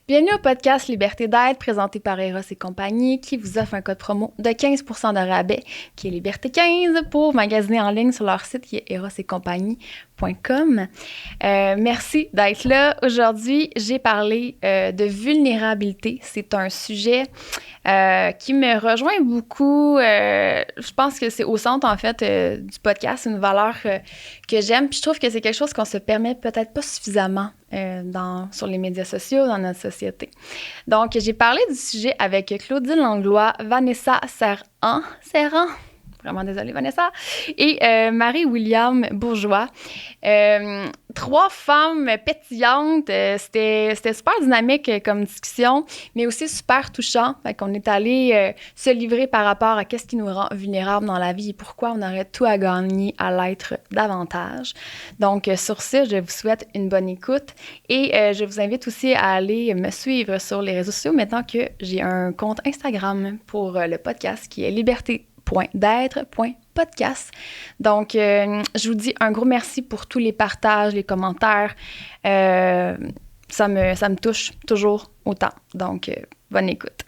Bienvenue au podcast Liberté d'être, présenté par Eros et compagnie, qui vous offre un code promo de 15% de rabais, qui est Liberté15, pour magasiner en ligne sur leur site qui est erosetcompagnie.com. Merci d'être là. Aujourd'hui, j'ai parlé de vulnérabilité. C'est un sujet qui me rejoint beaucoup. Je pense que c'est au centre, en fait, du podcast. C'est une valeur que j'aime. Puis je trouve que c'est quelque chose qu'on se permet peut-être pas suffisamment sur les médias sociaux, dans notre société. Donc, j'ai parlé du sujet avec Claudine Langlois, Vanessa Serran, vraiment désolée Vanessa, et Marie-William Bourgeois. 3 femmes pétillantes. C'était super dynamique comme discussion, mais aussi super touchant. Fait qu'on est allé se livrer par rapport à qu'est-ce qui nous rend vulnérables dans la vie et pourquoi on aurait tout à gagner à l'être davantage. Donc, sur ce, je vous souhaite une bonne écoute et je vous invite aussi à aller me suivre sur les réseaux sociaux maintenant que j'ai un compte Instagram pour le podcast qui est liberté.d'être.podcast. Donc, je vous dis un gros merci pour tous les partages, les commentaires. Ça me touche toujours autant. Donc, bonne écoute.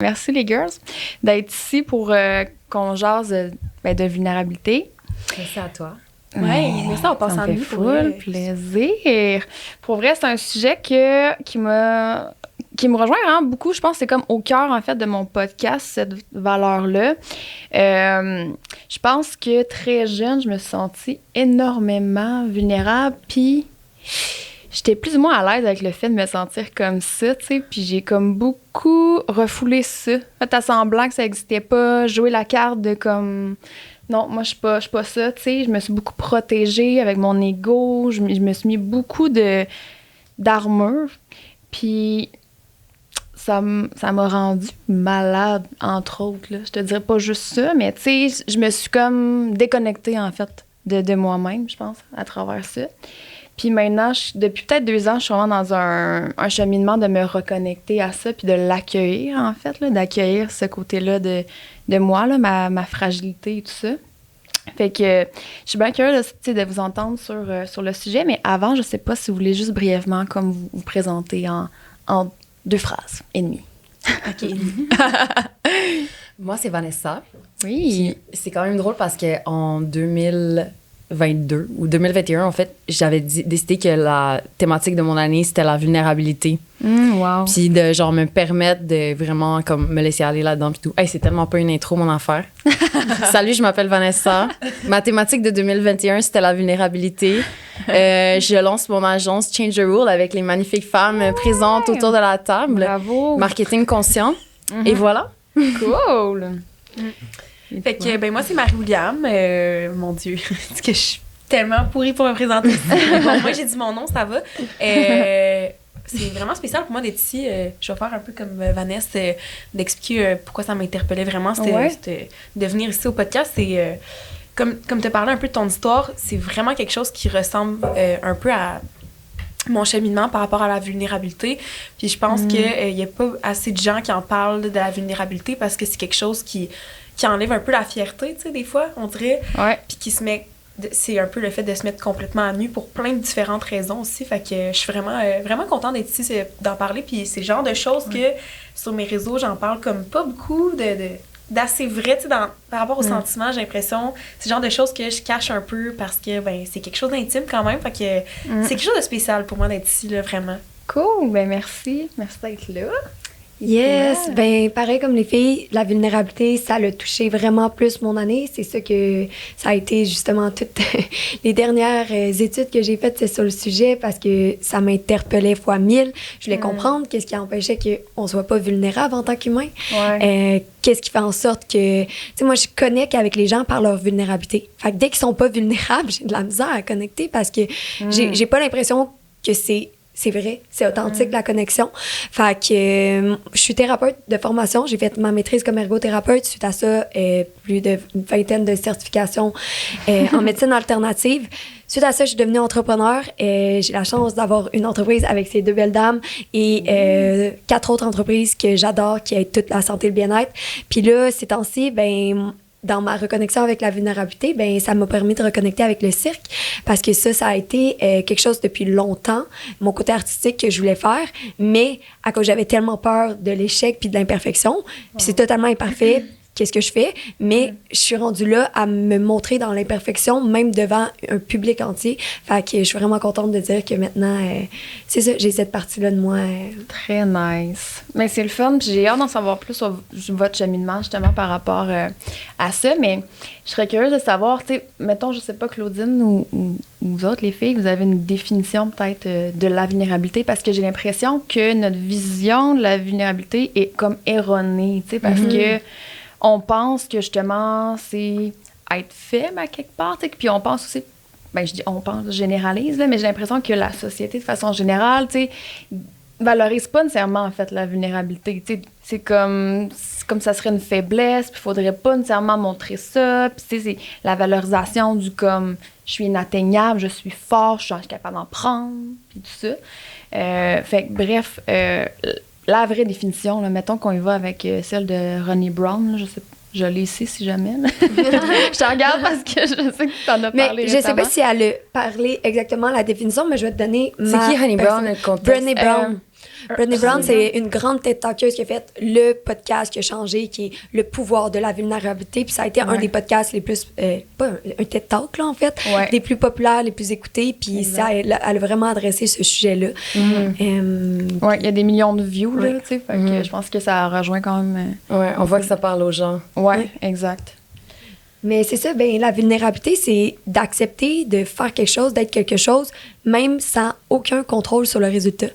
Merci les girls d'être ici pour qu'on jase de vulnérabilité. Merci à toi. Oui, mais ça, on passe en nuit pour full plaisir. Pour vrai, c'est un sujet qui me rejoint vraiment beaucoup. Je pense que c'est comme au cœur, en fait, de mon podcast, cette valeur-là. Je pense que très jeune, je me suis sentie énormément vulnérable, puis j'étais plus ou moins à l'aise avec le fait de me sentir comme ça, tu sais, puis j'ai comme beaucoup refoulé ça. Fait à semblant que ça n'existait pas, jouer la carte de comme... Non, moi, je suis pas ça, tu sais. Je me suis beaucoup protégée avec mon ego. Je me suis mis beaucoup d'armure. Puis, ça m'a rendue malade, entre autres, là. Je te dirais pas juste ça, mais tu sais, je me suis comme déconnectée, en fait, de moi-même, je pense, à travers ça. Puis maintenant, depuis peut-être 2 ans, je suis vraiment dans un cheminement de me reconnecter à ça puis de l'accueillir, en fait, là, d'accueillir ce côté-là de moi, là, ma fragilité et tout ça. Fait que je suis bien curieuse de vous entendre sur le sujet, mais avant, je sais pas si vous voulez juste brièvement comme vous présenter en 2 phrases et demie. OK. Moi, c'est Vanessa. Oui. Puis, c'est quand même drôle parce qu'en 2022 ou 2021, en fait, j'avais décidé que la thématique de mon année, c'était la vulnérabilité. Wow. Puis de genre me permettre de vraiment comme me laisser aller là-dedans puis tout. Hey, c'est tellement pas une intro, mon affaire. Salut, je m'appelle Vanessa. Ma thématique de 2021, c'était la vulnérabilité. Je lance mon agence Change the World avec les magnifiques femmes présentes autour de la table. Bravo. Marketing conscient. Et voilà. Cool. Fait que, ben moi, c'est Marie-William. Mon Dieu, est-ce que je suis tellement pourrie pour me présenter? Bon, moi, j'ai dit mon nom, ça va. C'est vraiment spécial pour moi d'être ici. Je vais faire un peu comme Vanessa, d'expliquer pourquoi ça m'interpellait vraiment. C'était de venir ici au podcast. C'est, comme tu as parlé un peu de ton histoire, c'est vraiment quelque chose qui ressemble un peu à mon cheminement par rapport à la vulnérabilité. Puis je pense qu'il n'y a pas assez de gens qui en parlent de la vulnérabilité parce que c'est quelque chose qui enlève un peu la fierté, tu sais, des fois, on dirait. Ouais. Puis qui se met... C'est un peu le fait de se mettre complètement à nu pour plein de différentes raisons aussi. Fait que je suis vraiment, vraiment contente d'être ici, d'en parler. Puis c'est le genre de choses que sur mes réseaux, j'en parle comme pas beaucoup d'assez vrai, tu sais, par rapport aux sentiments, j'ai l'impression. C'est le genre de choses que je cache un peu parce que, ben, c'est quelque chose d'intime quand même. Fait que c'est quelque chose de spécial pour moi d'être ici, là, vraiment. Cool. Ben merci. Merci d'être là. Yes, ben pareil comme les filles, la vulnérabilité, ça l'a touché vraiment plus mon année. C'est ça que ça a été justement toutes les dernières études que j'ai faites, c'est sur le sujet parce que ça m'interpellait fois 1000. Je voulais comprendre qu'est-ce qui empêchait qu'on soit pas vulnérable en tant qu'humain. Ouais. Qu'est-ce qui fait en sorte que... Tu sais, moi, je connecte avec les gens par leur vulnérabilité. Fait que dès qu'ils sont pas vulnérables, j'ai de la misère à connecter parce que j'ai pas l'impression que c'est c'est vrai, c'est authentique, la connexion. Fait que je suis thérapeute de formation. J'ai fait ma maîtrise comme ergothérapeute. Suite à ça, plus d'une vingtaine de certifications en médecine alternative. Suite à ça, je suis devenue entrepreneur. J'ai la chance d'avoir une entreprise avec ces 2 belles dames et 4 autres entreprises que j'adore, qui aident toute la santé et le bien-être. Puis là, ces temps-ci, dans ma reconnexion avec la vulnérabilité, ça m'a permis de reconnecter avec le cirque parce que ça a été quelque chose depuis longtemps, mon côté artistique que je voulais faire, mais à cause j'avais tellement peur de l'échec puis de l'imperfection, puis c'est totalement imparfait. Qu'est-ce que je fais? Mais je suis rendue là à me montrer dans l'imperfection, même devant un public entier. Fait que je suis vraiment contente de dire que maintenant, c'est ça, j'ai cette partie-là de moi. Très nice. Mais c'est le fun. Puis j'ai hâte d'en savoir plus sur votre cheminement, justement, par rapport à ça. Mais je serais curieuse de savoir, tu sais, mettons, je sais pas, Claudine ou vous autres, les filles, vous avez une définition peut-être de la vulnérabilité, parce que j'ai l'impression que notre vision de la vulnérabilité est comme erronée, tu sais, parce que on pense que, justement, c'est être faible à quelque part, tu sais, puis on pense aussi, je dis on pense, je généralise, là, mais j'ai l'impression que la société, de façon générale, tu sais, valorise pas nécessairement, en fait, la vulnérabilité, tu sais, c'est comme ça serait une faiblesse, puis il faudrait pas nécessairement montrer ça, puis tu sais, c'est la valorisation du comme, je suis inatteignable, je suis fort, je suis capable d'en prendre, puis tout ça. Fait que, bref, la vraie définition, là, mettons qu'on y va avec celle de Ronnie Brown, là, je l'ai ici si jamais. Je te regarde parce que je sais que tu en as parlé. Je sais pas si elle a parlé exactement la définition, mais je vais te donner C'est qui Ronnie Brown, le contexte? Brené Brown. Brené Brown, c'est une grande TED Talkeuse qui a fait le podcast qui a changé, qui est le pouvoir de la vulnérabilité. Puis ça a été un des podcasts les plus... pas un TED Talk, là, en fait. Les plus populaires, les plus écoutés. Puis ça, elle a vraiment adressé ce sujet-là. Oui, il y a des millions de views, là, tu sais. Fait que je pense que ça rejoint quand même... on voit que ça parle aux gens. Oui, exact. Mais c'est ça, la vulnérabilité, c'est d'accepter de faire quelque chose, d'être quelque chose, même sans aucun contrôle sur le résultat.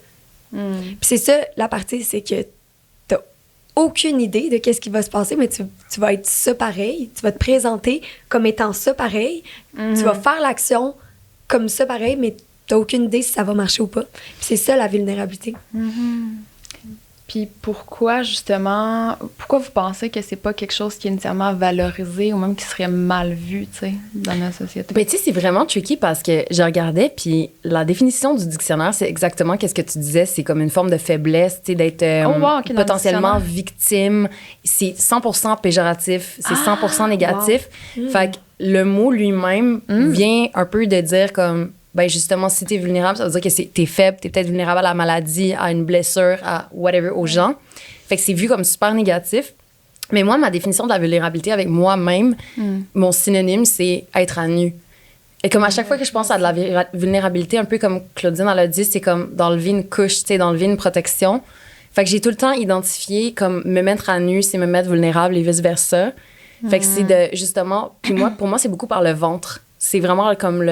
Puis c'est ça, la partie, c'est que t'as aucune idée de qu'est-ce qui va se passer, mais tu vas être ça pareil, tu vas te présenter comme étant ça pareil, tu vas faire l'action comme ça pareil, mais t'as aucune idée si ça va marcher ou pas. Puis c'est ça, la vulnérabilité. Puis pourquoi, justement, pourquoi vous pensez que c'est pas quelque chose qui est nécessairement valorisé ou même qui serait mal vu, tu sais, dans notre société? Ben, tu sais, c'est vraiment tricky parce que je regardais, puis la définition du dictionnaire, c'est exactement qu'est-ce que tu disais. C'est comme une forme de faiblesse, tu sais, d'être potentiellement victime. C'est 100% péjoratif, c'est 100% négatif. Fait que le mot lui-même vient un peu de dire comme... Ben justement, si t'es vulnérable, ça veut dire que t'es faible, t'es peut-être vulnérable à la maladie, à une blessure, à whatever, aux gens. Fait que c'est vu comme super négatif. Mais moi, ma définition de la vulnérabilité avec moi-même, mon synonyme, c'est être à nu. Et comme à chaque fois que je pense à de la vulnérabilité, un peu comme Claudine elle a dit, c'est comme d'enlever une couche, tu sais, d'enlever une protection. Fait que j'ai tout le temps identifié comme me mettre à nu, c'est me mettre vulnérable et vice-versa. Fait que c'est de, justement, puis moi, pour moi, c'est beaucoup par le ventre. C'est vraiment comme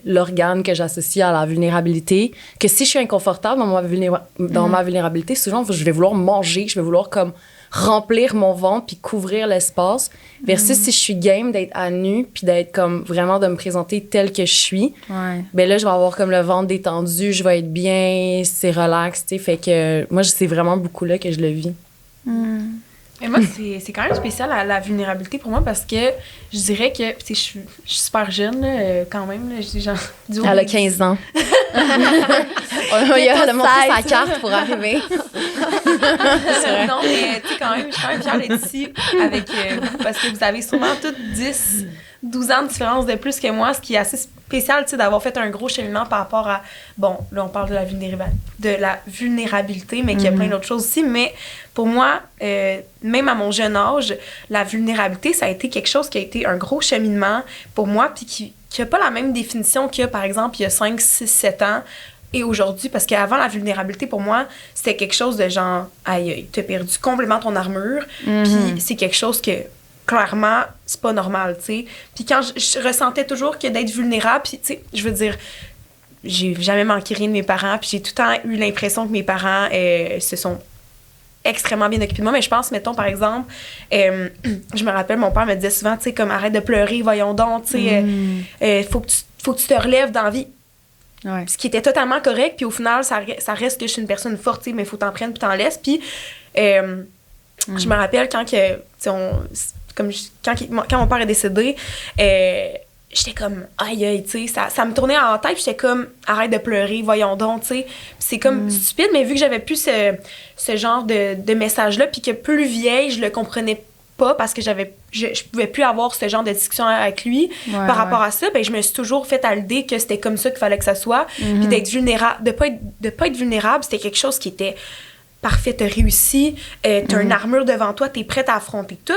l'organe que j'associe à la vulnérabilité. Que si je suis inconfortable dans ma vulnérabilité, souvent, je vais vouloir manger, je vais vouloir comme remplir mon ventre puis couvrir l'espace. Versus si je suis game d'être à nu puis d'être comme vraiment de me présenter telle que je suis, ben là, je vais avoir comme le ventre détendu, je vais être bien, c'est relax, tu sais. Fait que moi, c'est vraiment beaucoup là que je le vis. Mais moi, c'est quand même spécial la vulnérabilité pour moi parce que je dirais que je suis super jeune là, quand même. Là, genre, elle a 15 ans. Il a montré sa carte pour arriver. Non, mais tu sais, quand même, je suis quand même fière d'être ici avec vous parce que vous avez sûrement toutes 12 ans de différence de plus que moi, ce qui est assez spécial, tu sais, d'avoir fait un gros cheminement par rapport à... Bon, là, on parle de la vulnérabilité, mais qu'il y a plein d'autres choses aussi. Mais pour moi, même à mon jeune âge, la vulnérabilité, ça a été quelque chose qui a été un gros cheminement pour moi, puis qui n'a pas la même définition qu'il y a, par exemple, il y a 5, 6, 7 ans et aujourd'hui. Parce qu'avant, la vulnérabilité, pour moi, c'était quelque chose de genre, aïe, t'as perdu complètement ton armure, puis c'est quelque chose que... Clairement, c'est pas normal, tu sais. Puis quand je ressentais toujours que d'être vulnérable, puis tu sais, je veux dire, j'ai jamais manqué rien de mes parents, puis j'ai tout le temps eu l'impression que mes parents se sont extrêmement bien occupés de moi. Mais je pense, mettons, par exemple, je me rappelle, mon père me disait souvent, tu sais, comme arrête de pleurer, voyons donc, tu sais, faut que tu te relèves dans la vie. Ouais. Ce qui était totalement correct, puis au final, ça reste que je suis une personne forte, mais il faut t'en prendre puis t'en laisses. Puis je me rappelle quand mon père est décédé, j'étais comme aïe aïe, tu sais, ça me tournait en tête, puis j'étais comme arrête de pleurer, voyons donc, tu sais. C'est comme stupide, mais vu que j'avais plus ce genre de message-là, puis que plus vieille, je le comprenais pas parce que je pouvais plus avoir ce genre de discussion avec lui par rapport à ça. Ben je me suis toujours fait à l'idée que c'était comme ça qu'il fallait que ça soit, puis d'être vulnérable, de pas être vulnérable, c'était quelque chose qui était parfait, t'as réussi, t'as une armure devant toi, t'es prête à affronter tout.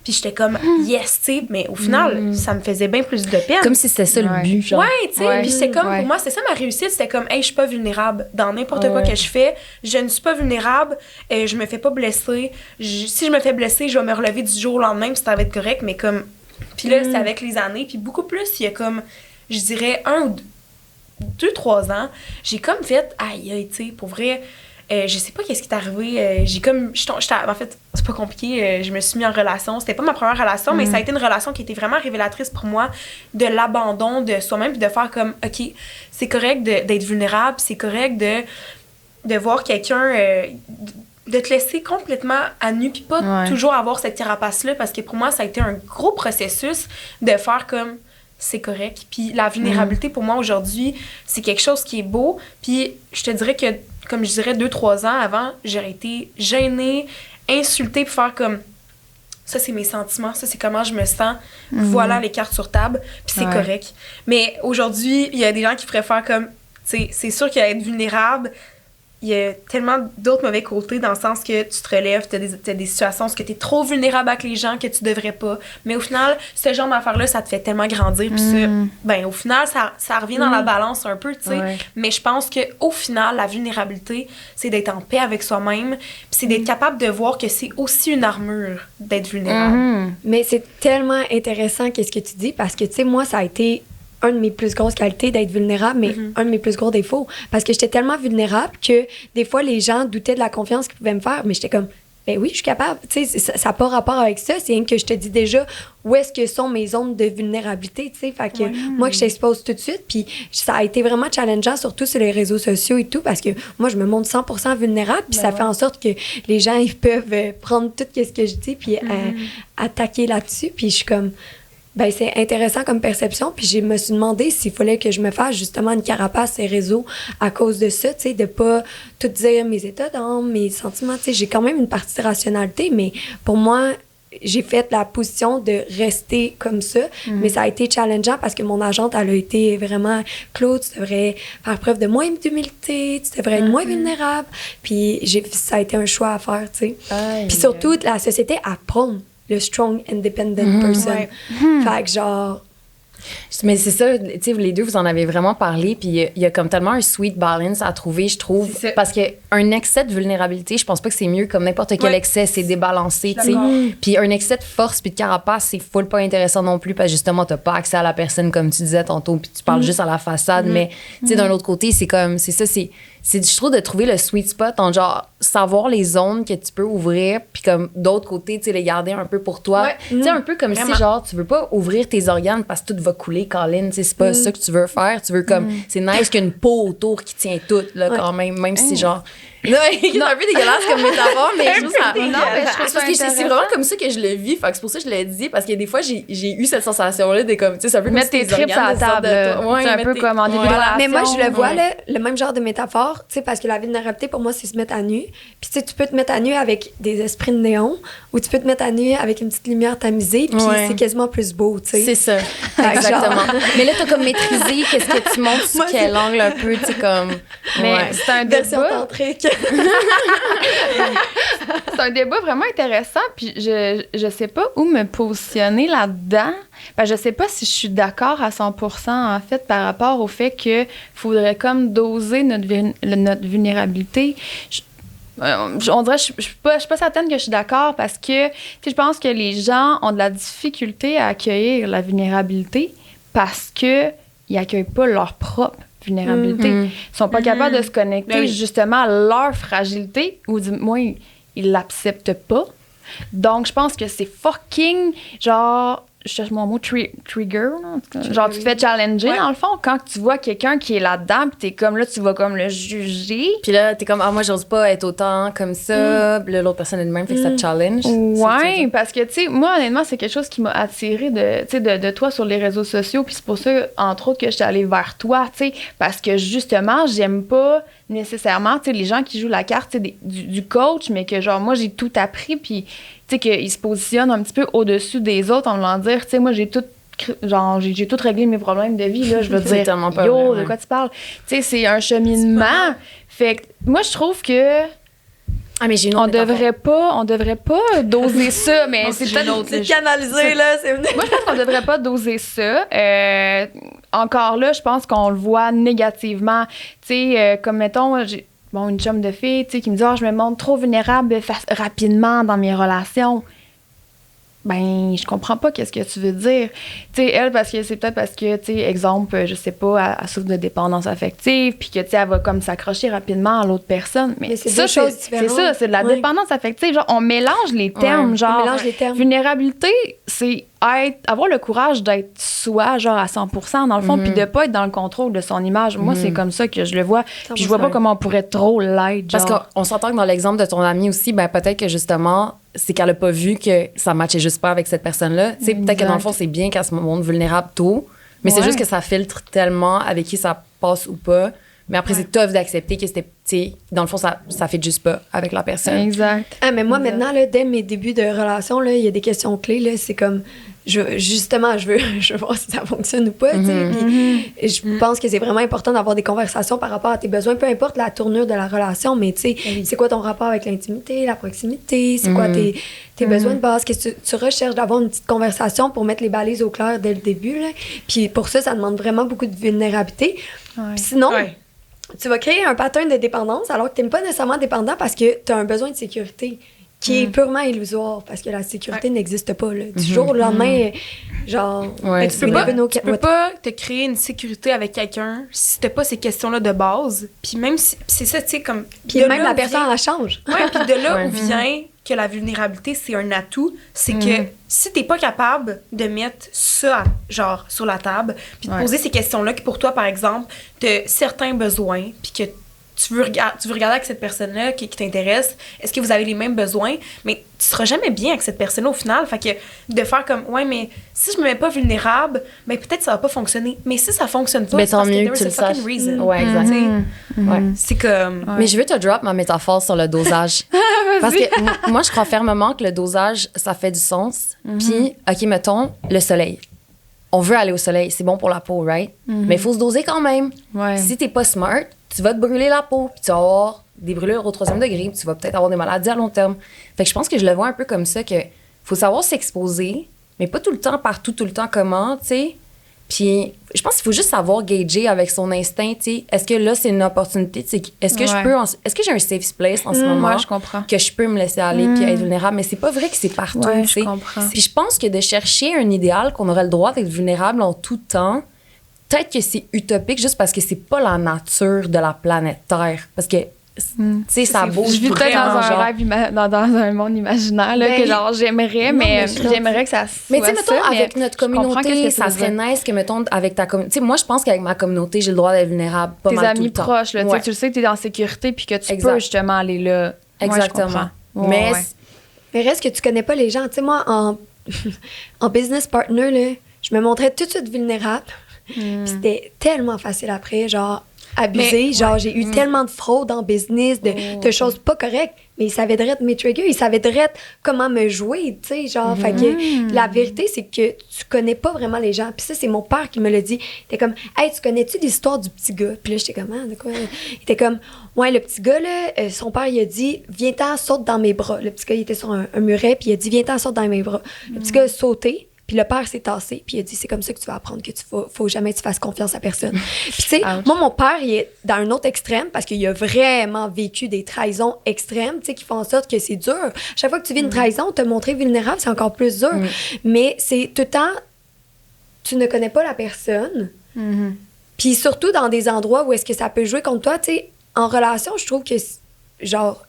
Puis j'étais comme, yes, tu sais, mais au final, ça me faisait bien plus de peine. Comme si c'était ça le but, genre. Ouais, tu sais, puis c'est comme, pour moi, c'est ça ma réussite, c'était comme, hey, je suis pas vulnérable. Dans n'importe quoi que je fais, je ne suis pas vulnérable, je me fais pas blesser. Si je me fais blesser, je vais me relever du jour au lendemain, puis ça va être correct, mais comme... Puis là, c'est avec les années, puis beaucoup plus, il y a comme, je dirais, 1 ou 2-3 ans, j'ai comme fait, aïe, tu sais, pour vrai... je sais pas qu'est-ce qui est arrivé. En fait, c'est pas compliqué. Je me suis mis en relation. C'était pas ma première relation, mais ça a été une relation qui était vraiment révélatrice pour moi de l'abandon de soi-même, puis de faire comme, OK, c'est correct d'être vulnérable, c'est correct de voir quelqu'un, de te laisser complètement à nu, puis pas toujours avoir cette carapace-là, parce que pour moi, ça a été un gros processus de faire comme, c'est correct. Puis la vulnérabilité, pour moi, aujourd'hui, c'est quelque chose qui est beau. Puis je te dirais que, comme je dirais 2-3 ans avant, j'aurais été gênée, insultée, puis faire comme, ça, c'est mes sentiments, ça, c'est comment je me sens. Voilà les cartes sur table, puis c'est correct. Mais aujourd'hui, il y a des gens qui préfèrent comme, tu sais, c'est sûr qu'être vulnérable, il y a tellement d'autres mauvais côtés dans le sens que tu te relèves, t'as des situations où tu es trop vulnérable avec les gens que tu devrais pas. Mais au final, ce genre d'affaires-là, ça te fait tellement grandir. Puis ça, ben, au final, ça revient dans la balance un peu, tu sais. Ouais. Mais je pense qu'au final, la vulnérabilité, c'est d'être en paix avec soi-même. Puis c'est d'être capable de voir que c'est aussi une armure d'être vulnérable. Mais c'est tellement intéressant qu'est-ce que tu dis parce que, tu sais, moi, ça a été un de mes plus grosses qualités d'être vulnérable, mais un de mes plus gros défauts. Parce que j'étais tellement vulnérable que des fois, les gens doutaient de la confiance qu'ils pouvaient me faire, mais j'étais comme, ben oui, je suis capable. Tu sais, ça n'a pas rapport avec ça. C'est rien que je te dis déjà où est-ce que sont mes zones de vulnérabilité, tu sais. Fait que moi, que je t'expose tout de suite. Puis ça a été vraiment challengeant, surtout sur les réseaux sociaux et tout, parce que moi, je me montre 100% vulnérable. Puis ça fait en sorte que les gens, ils peuvent prendre tout ce que je dis puis attaquer là-dessus. Puis je suis comme... Ben c'est intéressant comme perception, puis je me suis demandé s'il fallait que je me fasse justement une carapace ces réseaux à cause de ça, tu sais, de pas tout dire mes états d'âme, mes sentiments, tu sais, j'ai quand même une partie de rationalité, mais pour moi, j'ai fait la position de rester comme ça, mais ça a été challengeant parce que mon agente, elle a été vraiment « Claude, tu devrais faire preuve de moins d'humilité, tu devrais être moins vulnérable », puis ça a été un choix à faire, tu sais. Puis surtout, la société apprend le strong, independent person. Fait que genre... Mais c'est ça, tu sais, les deux, vous en avez vraiment parlé, puis il y a comme tellement un sweet balance à trouver, je trouve, parce qu'un excès de vulnérabilité, je pense pas que c'est mieux comme n'importe quel excès, c'est débalancé, tu sais. Puis un excès de force puis de carapace, c'est full pas intéressant non plus, parce que justement, t'as pas accès à la personne, comme tu disais tantôt, puis tu parles juste à la façade, mais tu sais, d'un autre côté, c'est comme, c'est ça, je trouve de trouver le sweet spot en genre savoir les zones que tu peux ouvrir puis comme d'autre côté tu sais les garder un peu pour toi tu sais un peu comme si genre tu veux pas ouvrir tes organes parce que tout va couler Colin tu sais c'est pas ça que tu veux faire tu veux comme c'est nice qu'il y a une peau autour qui tient tout là quand même si c'est genre non, c'est un peu dégueulasse comme métaphore, mais je trouve ça. Non, mais je trouve ça c'est vraiment comme ça que je le vis. Fait que c'est pour ça que je l'ai dit, parce que des fois, j'ai eu cette sensation-là de comme, tu sais, c'est un peu comme mettre tes tripes à la table. C'est un peu comme en début de relation. Mais moi, je le vois, là, le même genre de métaphore, tu sais, parce que la vulnérabilité, pour moi, c'est se mettre à nu. Puis, tu sais, tu peux te mettre à nu avec des esprits de néon, ou tu peux te mettre à nu avec une petite lumière tamisée, puis c'est quasiment plus beau, tu sais. C'est ça. Exactement. Mais là, t'as comme maîtrisé qu'est-ce que tu montres sur quel angle un peu, tu sais, comme. Mais c'est un débat. C'est un débat vraiment intéressant, puis je sais pas où me positionner là-dedans. Ben, je sais pas si je suis d'accord à 100% en fait par rapport au fait que faudrait comme doser notre vulnérabilité. On dirait je suis pas certaine que je suis d'accord parce que je pense que les gens ont de la difficulté à accueillir la vulnérabilité parce que ils accueillent pas leur propre vulnérabilité. Ils sont pas capables de se connecter justement à leur fragilité ou du moins ils l'acceptent pas. Donc je pense que c'est fucking genre je cherche mon mot, trigger, là, en tout cas. Genre, tu te fais challenger, dans le fond, quand tu vois quelqu'un qui est là-dedans, puis t'es comme là, tu vas comme le juger. Puis là, t'es comme, moi, j'ose pas être autant comme ça. Puis là, l'autre personne est de même, fait que ça te challenge. Ouais, parce que, tu sais, moi, honnêtement, c'est quelque chose qui m'a attirée de toi sur les réseaux sociaux. Puis c'est pour ça, entre autres, que je suis allée vers toi, tu sais, parce que justement, j'aime pas nécessairement, tu sais, les gens qui jouent la carte, tu sais, du coach, mais que, genre, moi, j'ai tout appris, puis, tu sais, qu'ils se positionnent un petit peu au-dessus des autres en voulant dire, tu sais, moi, j'ai tout réglé mes problèmes de vie, là, je veux dire, pas yo, vrai, de quoi tu parles? Tu sais, c'est un cheminement. Fait que, moi, je trouve que mais j'ai une on autre devrait pas doser ça, mais c'est peut-être C'est canalisé, là. moi, je pense qu'on devrait pas doser ça. Encore là, je pense qu'on le voit négativement. Tu sais, comme mettons, j'ai une chum de fille, tu sais, qui me dit je me montre trop vulnérable rapidement dans mes relations. Ben, je comprends pas qu'est-ce que tu veux dire. Tu sais, elle, parce que c'est peut-être parce que, tu sais, exemple, je sais pas, elle souffre de dépendance affective, puis que, tu sais, elle va comme s'accrocher rapidement à l'autre personne. Mais c'est ça, deux choses différentes. c'est ça, c'est de la dépendance affective. Genre, on mélange les termes. Genre, on mélange les termes. Vulnérabilité, c'est avoir le courage d'être soi, genre, à 100%, dans le fond, puis de pas être dans le contrôle de son image. Moi, c'est comme ça que je le vois. Puis je vois pas comment on pourrait trop l'être, genre. Parce qu'on s'entend que dans l'exemple de ton amie aussi, ben peut-être que justement, c'est qu'elle a pas vu que ça matchait juste pas avec cette personne-là. Tu sais, peut-être que dans le fond, c'est bien qu'elle se montre vulnérable tôt, mais c'est juste que ça filtre tellement avec qui ça passe ou pas. Mais après, c'est tough d'accepter que c'était, tu sais, dans le fond, ça fait juste pas avec la personne. Exact. Ah, mais moi, maintenant, là, dès mes débuts de relation, là, il y a des questions clés, là, c'est comme, je veux voir si ça fonctionne ou pas, tu sais. Puis je pense que c'est vraiment important d'avoir des conversations par rapport à tes besoins, peu importe la tournure de la relation, mais tu sais, c'est quoi ton rapport avec l'intimité, la proximité, c'est quoi tes besoins de base, qu'est-ce que tu recherches, d'avoir une petite conversation pour mettre les balises au clair dès le début, là. Puis pour ça demande vraiment beaucoup de vulnérabilité. Puis sinon, tu vas créer un pattern de dépendance alors que tu n'es pas nécessairement dépendant parce que tu as un besoin de sécurité qui est purement illusoire parce que la sécurité n'existe pas. Là. Du jour au lendemain, genre... tu peux pas te créer une sécurité avec quelqu'un si t'as pas ces questions-là de base. Puis même si... c'est ça, tu sais, comme... Puis même la personne, elle change. Ouais, puis de là où vient que la vulnérabilité, c'est un atout, c'est que si t'es pas capable de mettre ça, genre, sur la table, puis de poser ces questions-là, que pour toi, par exemple, t'as certains besoins, puis que tu veux regarder avec cette personne-là qui t'intéresse, est-ce que vous avez les mêmes besoins? Mais tu seras jamais bien avec cette personne-là au final. Fait que de faire comme, mais si je me mets pas vulnérable, ben peut-être ça va pas fonctionner. Mais si ça fonctionne pas, c'est parce que there is a fucking reason. Ouais, exact. C'est comme... Mais je veux te drop ma métaphore sur le dosage. Parce que moi, je crois fermement que le dosage, ça fait du sens. Puis, OK, mettons, le soleil. On veut aller au soleil, c'est bon pour la peau, right? Mais il faut se doser quand même. Si t'es pas smart, tu vas te brûler la peau, puis tu vas avoir des brûlures au 3e degré, puis tu vas peut-être avoir des maladies à long terme. Fait que je pense que je le vois un peu comme ça, que faut savoir s'exposer, mais pas tout le temps, partout, tout le temps, comment, tu sais. Puis je pense qu'il faut juste savoir gager avec son instinct, tu sais. Est-ce que là, c'est une opportunité? Est-ce que est-ce que j'ai un safe place en ce moment? Je comprends. Que je peux me laisser aller puis être vulnérable? Mais c'est pas vrai que c'est partout, tu sais. Puis je pense que de chercher un idéal qu'on aurait le droit d'être vulnérable en tout temps, peut-être que c'est utopique juste parce que c'est pas la nature de la planète Terre. Parce que, tu sais, ça bouge. Je vis peut-être dans un rêve, dans un monde imaginaire, là, que genre j'aimerais, mais j'aimerais que ça soit. Mais tu sais, mettons, avec notre communauté, ça serait nice que, mettons, avec ta communauté. Tu sais, moi, je pense qu'avec ma communauté, j'ai le droit d'être vulnérable pas mal tout le temps. Tes amis proches, là, tu le sais que t'es en sécurité puis que tu peux justement aller là. Exactement. Mais reste que tu connais pas les gens. Tu sais, moi, en business partner, là, je me montrais tout de suite vulnérable. C'était tellement facile après, genre abusé. Genre, j'ai eu tellement de fraude en business, de choses pas correctes. Mais ils savaient direct mes triggers, ils savaient direct comment me jouer, tu sais, genre. Fait que la vérité, c'est que tu connais pas vraiment les gens. Puis ça, c'est mon père qui me l'a dit. Il était comme, hey, tu connais-tu l'histoire du petit gars? Puis là, j'étais comme, de quoi? Il était comme, ouais, le petit gars, là, son père, il a dit, viens-t'en, saute dans mes bras. Le petit gars, il était sur un muret, puis il a dit, viens-t'en, saute dans mes bras. Le petit gars a sauté. Puis le père s'est tassé, puis il a dit, c'est comme ça que tu vas apprendre que faut jamais que tu fasses confiance à personne. Puis tu sais, moi, mon père, il est dans un autre extrême parce qu'il a vraiment vécu des trahisons extrêmes, tu sais, qui font en sorte que c'est dur. Chaque fois que tu vis une trahison, te montrer vulnérable, c'est encore plus dur. Mais c'est tout le temps, tu ne connais pas la personne. Puis surtout dans des endroits où est-ce que ça peut jouer contre toi, tu sais, en relation, je trouve que, genre,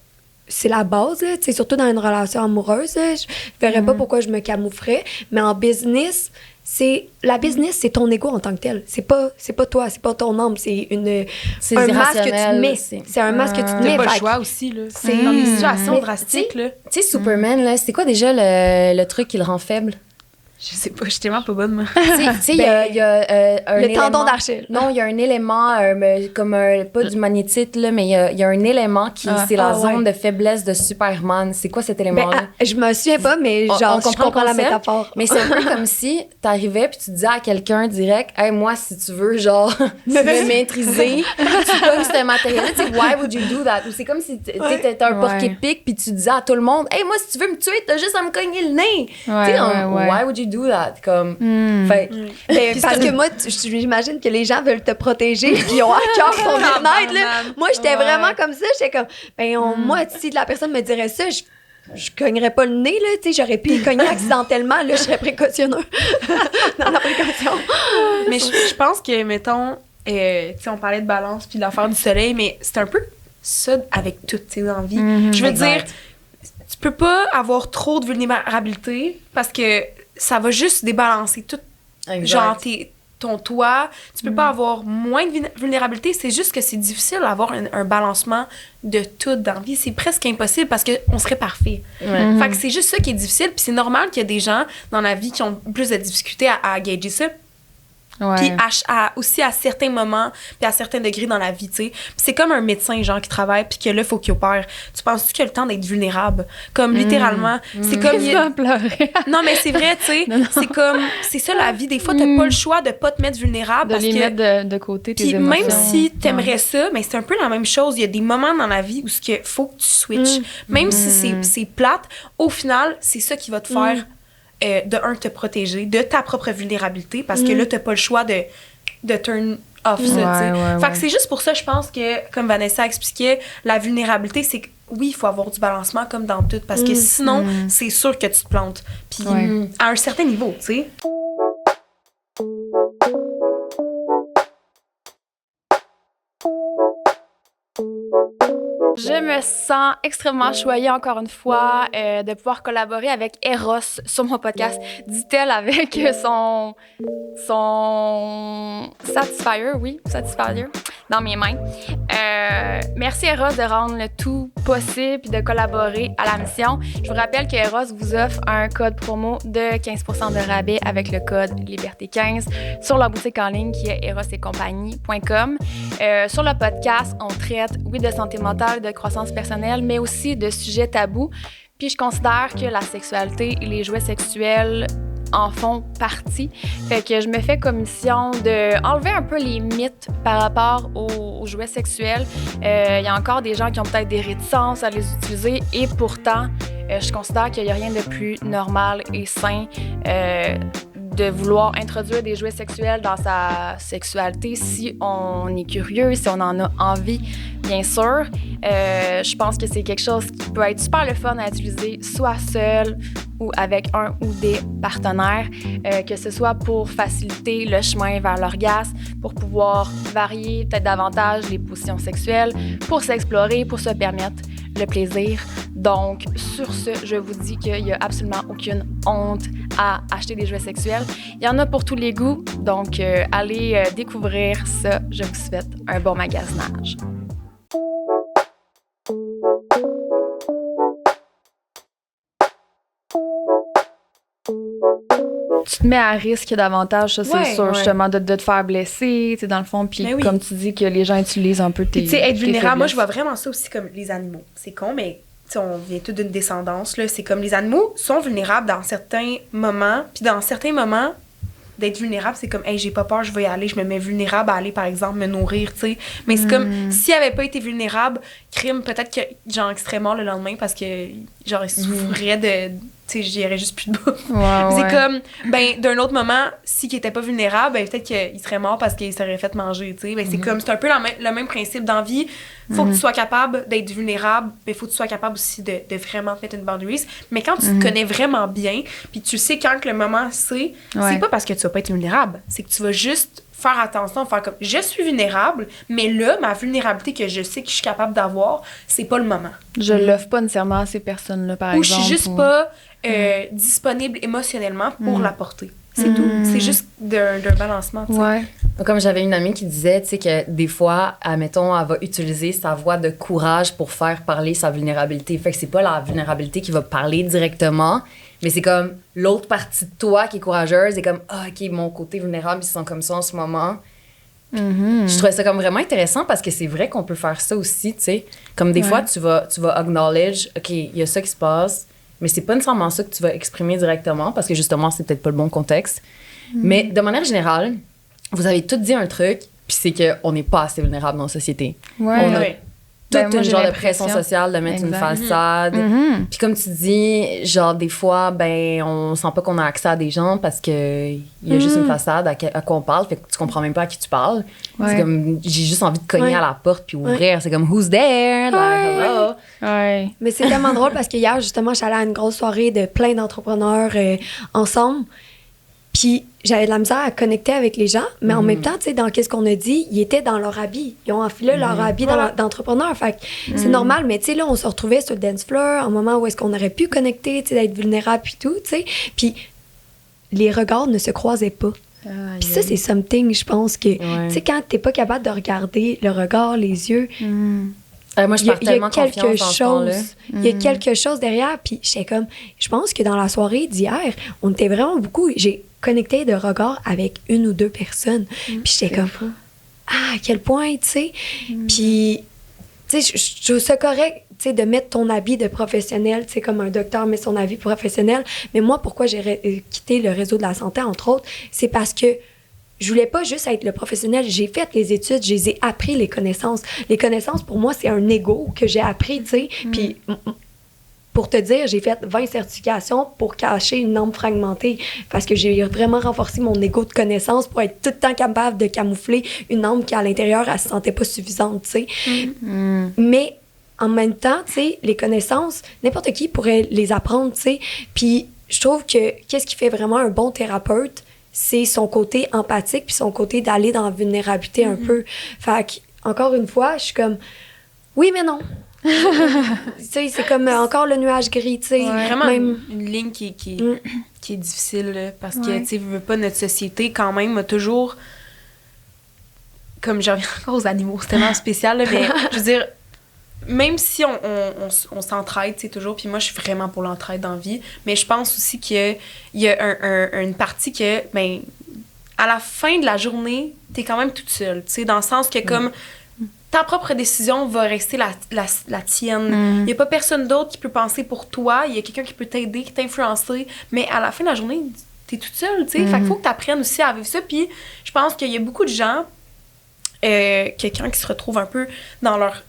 c'est la base, là, tu sais, surtout dans une relation amoureuse. Là, je verrais pas pourquoi je me camouflerais. Mais en business, la business, c'est ton ego en tant que tel. C'est pas toi, c'est pas ton âme. C'est un masque que tu te mets. C'est un masque que tu te mets. T'as pas le choix aussi, là. C'est dans des situations drastiques, là. Tu sais, Superman, là, c'est quoi déjà le truc qui le rend faible? Je sais pas, je suis tellement pas bonne, moi. Tu sais, il y a un le élément... tendon d'Achille. Non, il y a un élément, pas du magnétite, là, mais il y a un élément qui, c'est la zone de faiblesse de Superman. C'est quoi cet élément-là? Je me souviens pas, mais genre, je comprends la métaphore. Mais c'est un peu comme si t'arrivais puis tu disais à quelqu'un direct, « Hey, moi, si tu veux, genre, me maîtriser, tu pognes ce matériel-là, tu sais, why would you do that? » Ou c'est comme si t'étais un porc-épic puis tu disais à tout le monde, « Hey, moi, si tu veux me tuer, t'as juste à me cogner le nez. » Tu sais, why would you do that? Comme, parce que moi, j'imagine que les gens veulent te protéger puis ils ont à cœur ton bien-être. Moi, j'étais vraiment comme ça. J'étais comme, moi, si la personne me dirait ça, je cognerais pas le nez, là, tu sais, j'aurais pu y cogner accidentellement, là, je serais précautionneux dans la précaution. Mais je pense que, mettons, tu sais, on parlait de balance puis de l'affaire du soleil, mais c'est un peu ça avec toutes tes envies. Je veux dire, tu peux pas avoir trop de vulnérabilité parce que ça va juste débalancer tout, genre ton toit. Tu peux pas avoir moins de vulnérabilité, c'est juste que c'est difficile d'avoir un balancement de tout dans la vie. C'est presque impossible parce qu'on serait parfait. Fait que c'est juste ça qui est difficile, puis c'est normal qu'il y a des gens dans la vie qui ont plus de difficultés à gager ça. Puis aussi à certains moments, puis à certains degrés dans la vie, tu sais. Puis c'est comme un médecin, genre, qui travaille, puis que là, il faut qu'il opère. Tu penses-tu qu'il a le temps d'être vulnérable? Comme, littéralement, c'est comme... pleurer. Non, mais c'est vrai, tu sais. C'est comme... C'est ça, la vie. Des fois, t'as pas le choix de pas te mettre vulnérable. De parce les que, mettre de côté, tes émotions. Puis même si t'aimerais ça, mais c'est un peu la même chose. Il y a des moments dans la vie où il faut que tu switches. Même si c'est plate, au final, c'est ça qui va te faire... te protéger de ta propre vulnérabilité parce que là, t'as pas le choix de turn off ça, tu sais. Fait que c'est juste pour ça, je pense que, comme Vanessa expliquait, la vulnérabilité, c'est que, oui, il faut avoir du balancement comme dans tout parce que sinon, c'est sûr que tu te plantes. Puis à un certain niveau, tu sais. Je me sens extrêmement choyée, encore une fois, de pouvoir collaborer avec Eros sur mon podcast, dit-elle avec son Satisfyer, dans mes mains. Merci Eros de rendre le tout possible et de collaborer à la mission. Je vous rappelle que Eros vous offre un code promo de 15% de rabais avec le code Liberté15 sur leur boutique en ligne qui est erosetcompagnie.com. Sur le podcast, on traite, oui, de santé mentale, de croissance personnelle, mais aussi de sujets tabous. Puis je considère que la sexualité et les jouets sexuels en font partie. Fait que je me fais comme mission d'enlever un peu les mythes par rapport aux jouets sexuels. Il y a encore des gens qui ont peut-être des réticences à les utiliser et pourtant, je considère qu'il n'y a rien de plus normal et sain de vouloir introduire des jouets sexuels dans sa sexualité si on est curieux, si on en a envie, bien sûr. Je pense que c'est quelque chose qui peut être super le fun à utiliser, soit seul ou avec un ou des partenaires, que ce soit pour faciliter le chemin vers l'orgasme, pour pouvoir varier peut-être davantage les positions sexuelles, pour s'explorer, pour se permettre le plaisir. Donc, sur ce, je vous dis qu'il n'y a absolument aucune honte à acheter des jouets sexuels. Il y en a pour tous les goûts, donc allez découvrir ça. Je vous souhaite un bon magasinage. Tu te mets à risque davantage, ça, c'est sûr, justement, de te faire blesser, tu sais, dans le fond, puis comme tu dis que les gens utilisent un peu tes... Tu sais, être vulnérable, moi, je vois vraiment ça aussi comme les animaux. C'est con, mais on vient tous d'une descendance, là. C'est comme les animaux sont vulnérables dans certains moments, puis dans certains moments, d'être vulnérable, c'est comme, hey, j'ai pas peur, je vais y aller, je me mets vulnérable à aller, par exemple, me nourrir, tu sais. Mais c'est comme, s'il avait pas été vulnérable, crime, peut-être que, genre, extrêmement le lendemain, parce que, genre, il souffrirait de... Tu sais, j'y aurais juste plus de bouffe. C'est comme, ben, d'un autre moment, s'il était pas vulnérable, ben, peut-être qu'il serait mort parce qu'il serait fait manger, tu sais. Ben, c'est comme, c'est un peu le même principe dans la vie. Faut que tu sois capable d'être vulnérable, mais faut que tu sois capable aussi de vraiment te mettre une boundaries. Mais quand tu te connais vraiment bien, puis tu sais quand que le moment c'est pas parce que tu vas pas être vulnérable, c'est que tu vas juste faire attention, faire comme je suis vulnérable, mais là, ma vulnérabilité que je sais que je suis capable d'avoir, c'est pas le moment. Je l'offre pas nécessairement à ces personnes-là, par exemple. Ou je suis juste pas disponible émotionnellement pour l'apporter. C'est tout. C'est juste d'un balancement. T'sais. Ouais. Comme j'avais une amie qui disait, tu sais, que des fois, admettons, elle va utiliser sa voix de courage pour faire parler sa vulnérabilité. Fait que c'est pas la vulnérabilité qui va parler directement, mais c'est comme l'autre partie de toi qui est courageuse et comme, ah, OK, mon côté vulnérable, ils se sent comme ça en ce moment. Je trouvais ça comme vraiment intéressant parce que c'est vrai qu'on peut faire ça aussi, tu sais. Comme des fois, tu vas acknowledge, OK, il y a ça qui se passe, mais c'est pas nécessairement ça que tu vas exprimer directement parce que justement, c'est peut-être pas le bon contexte. Mais de manière générale, vous avez tous dit un truc, puis c'est qu'on n'est pas assez vulnérable dans la société. Ouais. On a Ben, toute moi, une j'ai genre de l'impression. pression sociale de mettre une Exact. façade. Puis comme tu dis, genre des fois, ben on sent pas qu'on a accès à des gens parce que il y a juste une façade à quoi on parle, fait que tu comprends même pas à qui tu parles. Ouais. C'est comme, j'ai juste envie de cogner Ouais. à la porte puis ouvrir. C'est comme, who's there? Like, hello. Ouais. Mais c'est tellement drôle parce qu'hier, justement, je suis allée à une grosse soirée de plein d'entrepreneurs ensemble. Puis j'avais de la misère à connecter avec les gens, mais en même temps, tu sais, dans qu'est-ce qu'on a dit, ils étaient dans leur habit. Ils ont enfilé leur habit d'entrepreneur. Fait que c'est normal, mais tu sais, là, on se retrouvait sur le dance floor, un moment où est-ce qu'on aurait pu connecter, tu sais, d'être vulnérable puis tout, tu sais. Puis les regards ne se croisaient pas. Puis ça, c'est something, je pense, que, tu sais, quand t'es pas capable de regarder le regard, les yeux, Moi, je il y a pars tellement quelque confiance en ce temps-là. chose. Il y a quelque chose derrière. Puis j'étais comme, je pense que dans la soirée d'hier, on était vraiment beaucoup. J'ai connecté de regard avec une ou deux personnes. Puis j'étais comme, à quel point, tu sais. Puis, tu sais, je trouve ça correct, tu sais, de mettre ton habit de professionnel, tu sais, comme un docteur met son habit professionnel. Mais moi, pourquoi j'ai quitté le réseau de la santé, entre autres, c'est parce que je voulais pas juste être le professionnel. J'ai fait les études, je les ai appris les connaissances. Les connaissances, pour moi, c'est un ego que j'ai appris, tu sais. Puis, pour te dire, j'ai fait 20 certifications pour cacher une norme fragmentée parce que j'ai vraiment renforcé mon ego de connaissances pour être tout le temps capable de camoufler une norme qui, à l'intérieur, elle se sentait pas suffisante, tu sais. Mais en même temps, tu sais, les connaissances, n'importe qui pourrait les apprendre, tu sais. Puis, je trouve que qu'est-ce qui fait vraiment un bon thérapeute, c'est son côté empathique puis son côté d'aller dans la vulnérabilité un peu. Fait que, encore une fois, je suis comme, oui, mais non. Tu sais, c'est comme encore le nuage gris, tu sais. Vraiment Même... une ligne qui est difficile, là, parce que, tu sais, veux pas, notre société, quand même, a toujours... Comme, j'en reviens encore aux animaux, c'est tellement spécial, là, mais je veux dire, même si on s'entraide, tu sais, toujours, puis moi, je suis vraiment pour l'entraide dans la vie, mais je pense aussi qu'il y a une partie que, ben, à la fin de la journée, t'es quand même toute seule, tu sais, dans le sens que, comme, ta propre décision va rester la tienne. Il y a pas personne d'autre qui peut penser pour toi, il y a quelqu'un qui peut t'aider, qui t'influencer, mais à la fin de la journée, t'es toute seule, tu sais, fait qu'il faut que t'apprennes aussi à vivre ça, puis je pense qu'il y a beaucoup de gens, quelqu'un qui se retrouve un peu dans leur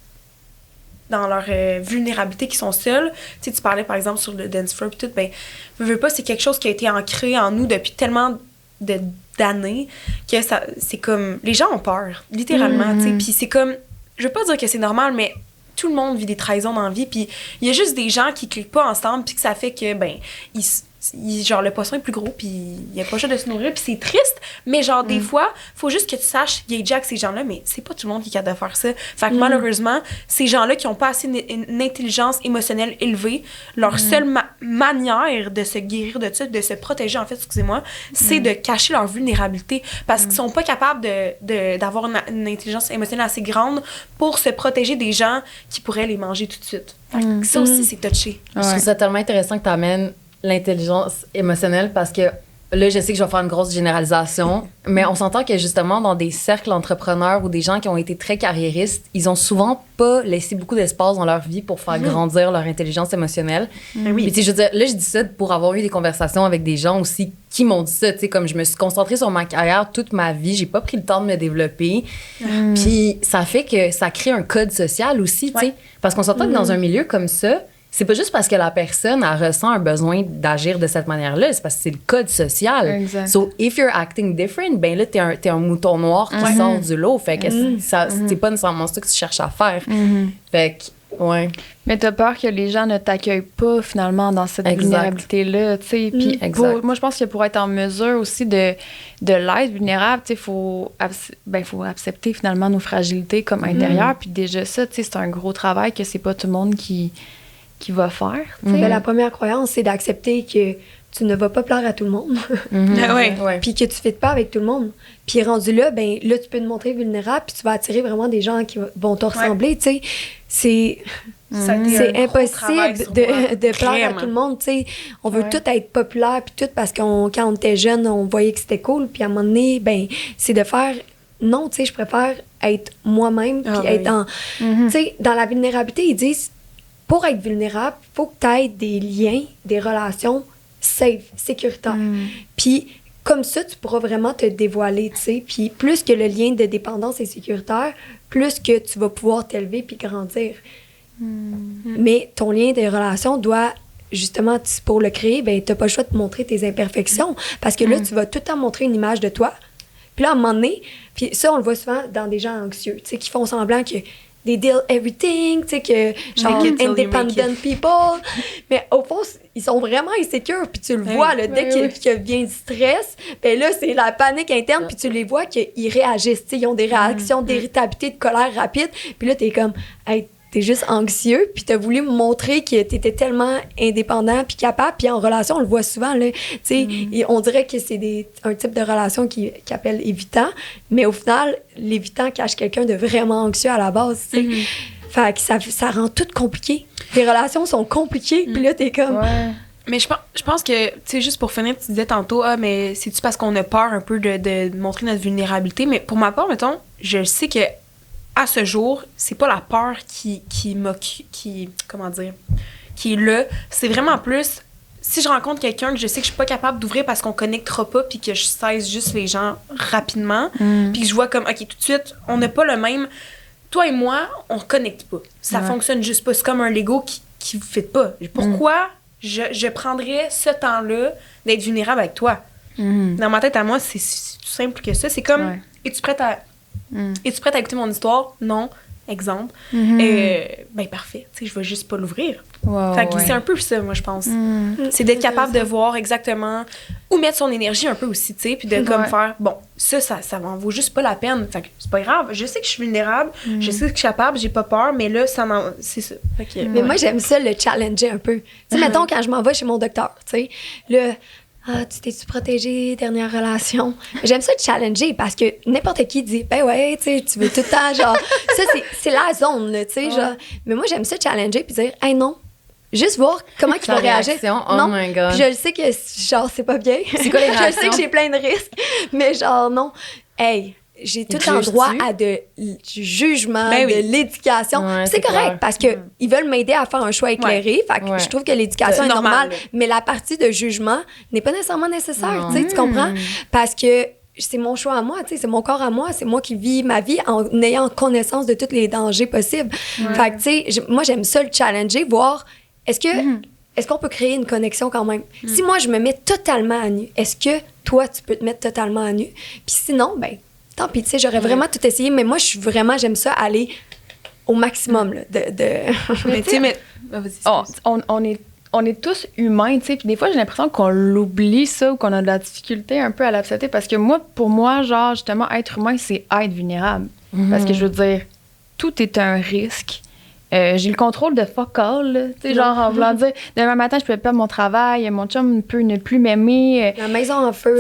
vulnérabilité, qui sont seuls. Tu sais, tu parlais par exemple sur le dance floor, puis tout, ben, veux pas, c'est quelque chose qui a été ancré en nous depuis tellement d'années que c'est comme, les gens ont peur, littéralement, tu sais, puis c'est comme, je veux pas dire que c'est normal, mais tout le monde vit des trahisons dans la vie, puis il y a juste des gens qui cliquent pas ensemble, puis que ça fait que, ben, genre, le poisson est plus gros, puis il a pas le choix de se nourrir, puis c'est triste, mais genre, des fois, faut juste que tu saches gager avec ces gens-là, mais c'est pas tout le monde qui est capable de faire ça. Fait que malheureusement, ces gens-là qui ont pas assez une intelligence émotionnelle élevée, leur seule manière de se guérir de ça, de se protéger, en fait, excusez-moi, c'est de cacher leur vulnérabilité, parce qu'ils sont pas capables d'avoir une intelligence émotionnelle assez grande pour se protéger des gens qui pourraient les manger tout de suite. Fait que ça aussi, c'est touché. Je trouve ça tellement intéressant que tu amènes l'intelligence émotionnelle parce que là, je sais que je vais faire une grosse généralisation, mais on s'entend que justement, dans des cercles d'entrepreneurs ou des gens qui ont été très carriéristes, ils ont souvent pas laissé beaucoup d'espace dans leur vie pour faire grandir leur intelligence émotionnelle. Oui. Puis, tu sais, je veux dire, là, je dis ça pour avoir eu des conversations avec des gens aussi qui m'ont dit ça, tu sais, comme je me suis concentrée sur ma carrière toute ma vie, j'ai pas pris le temps de me développer. Puis, ça fait que ça crée un code social aussi, tu sais, parce qu'on s'entend que dans un milieu comme ça, c'est pas juste parce que la personne elle ressent un besoin d'agir de cette manière-là, c'est parce que c'est le code social. Exact. So, if you're acting different, ben là, t'es un mouton noir qui sort du lot. Fait que c'est pas nécessairement ça que tu cherches à faire. Fait que Ouais. Mais t'as peur que les gens ne t'accueillent pas finalement dans cette vulnérabilité-là, tu sais. Puis moi, je pense que pour être en mesure aussi de l'être vulnérable, tu sais, faut accepter finalement nos fragilités comme intérieures. Puis déjà ça, tu sais, c'est un gros travail que c'est pas tout le monde qui va faire. Ben, la première croyance, c'est d'accepter que tu ne vas pas plaire à tout le monde. Puis que tu ne fites pas avec tout le monde. Puis rendu là, ben là, tu peux te montrer vulnérable, puis tu vas attirer vraiment des gens qui vont te ressembler, tu sais. C'est impossible de plaire à tout le monde, tu sais. On veut tout être populaire, puis tout, parce que quand on était jeune, on voyait que c'était cool. Puis à un moment donné, ben c'est de faire... Non, tu sais, je préfère être moi-même, puis être en... Tu sais, dans la vulnérabilité, ils disent, pour être vulnérable, il faut que tu aies des liens, des relations safe, sécuritaire. Puis comme ça, tu pourras vraiment te dévoiler, tu sais. Puis plus que le lien de dépendance est sécuritaire, plus que tu vas pouvoir t'élever puis grandir. Mais ton lien de relation doit, justement, pour le créer, ben t'as pas le choix de te montrer tes imperfections. Parce que là, tu vas tout le temps montrer une image de toi. Puis là, à un moment donné, puis ça, on le voit souvent dans des gens anxieux, tu sais, qui font semblant que they deal everything, tu sais, que genre independent people. Mais au fond, ils sont vraiment insécures, puis tu le vois, là, dès qu'il vient du stress, ben là, c'est la panique interne, puis tu les vois qu'ils réagissent, tu sais, ils ont des réactions d'irritabilité, de colère rapide, puis là, t'es comme, hey, t'es juste anxieux, puis t'as voulu me montrer que t'étais tellement indépendant puis capable, puis en relation, on le voit souvent, là, tu sais, on dirait que c'est un type de relation qui appelle évitant, mais au final, l'évitant cache quelqu'un de vraiment anxieux à la base, tu sais. Fait que ça rend tout compliqué. Les relations sont compliquées, puis là, t'es comme... Mais je pense que, tu sais, juste pour finir, tu disais tantôt, mais c'est-tu parce qu'on a peur un peu de montrer notre vulnérabilité? Mais pour ma part, mettons, je sais que à ce jour, c'est pas la peur qui est là. C'est vraiment plus, si je rencontre quelqu'un que je sais que je suis pas capable d'ouvrir parce qu'on connectera pas puis que je cesse juste les gens rapidement, puis que je vois comme, OK, tout de suite, on n'a pas le même... Toi et moi, on connecte pas. Ça fonctionne juste pas. C'est comme un Lego qui vous fait pas. Pourquoi je prendrais ce temps-là d'être vulnérable avec toi? Dans ma tête, à moi, c'est tout simple que ça. C'est comme, es-tu prête à écouter mon histoire? Non. Exemple. Ben parfait. Tu sais, je vais juste pas l'ouvrir. Fait que c'est un peu ça, moi, je pense. C'est d'être capable de voir exactement où mettre son énergie un peu aussi, tu sais, puis de comme faire, bon, ça m'en vaut juste pas la peine. Fait que c'est pas grave. Je sais que je suis vulnérable, je sais que je suis capable, j'ai pas peur, mais là, c'est ça. Fait que, mais moi, j'aime ça, le challenger un peu. Tu sais, mettons, quand je m'en vais chez mon docteur, tu sais, là... Ah, tu t'es-tu protégée, dernière relation? J'aime ça te challenger parce que n'importe qui dit, ben ouais, tu sais, tu veux tout le temps, genre, ça, c'est la zone, là, tu sais, genre. Mais moi, j'aime ça te challenger puis dire, hey, non. Juste voir comment il va réagir. Oh my God. Puis je le sais que, genre, c'est pas bien. C'est quoi les réactions? Je sais que j'ai plein de risques, mais genre, non. Hey, j'ai tout le droit à du jugement, de l'éducation. C'est correct parce qu'ils veulent m'aider à faire un choix éclairé. Fait que je trouve que l'éducation est normale. Mais la partie de jugement n'est pas nécessairement nécessaire. Tu comprends? Parce que c'est mon choix à moi, c'est mon corps à moi. C'est moi qui vis ma vie en ayant connaissance de tous les dangers possibles. Fait que, tu sais, moi, j'aime ça le challenger, voir est-ce qu'on peut créer une connexion quand même? Si moi, je me mets totalement à nu, est-ce que toi, tu peux te mettre totalement à nu? Puis sinon, ben tant pis, tu sais, j'aurais vraiment tout essayé, mais moi, j'aime ça aller au maximum, là, Mais tu sais, on est tous humains, tu sais, puis des fois, j'ai l'impression qu'on l'oublie, ça, ou qu'on a de la difficulté un peu à l'accepter, parce que pour moi, genre, justement, être humain, c'est être vulnérable. Parce que, je veux dire, tout est un risque. J'ai le contrôle de fuck all, tu sais, genre en voulant dire, demain matin, je peux perdre mon travail, mon chum peut ne plus m'aimer. La maison en feu,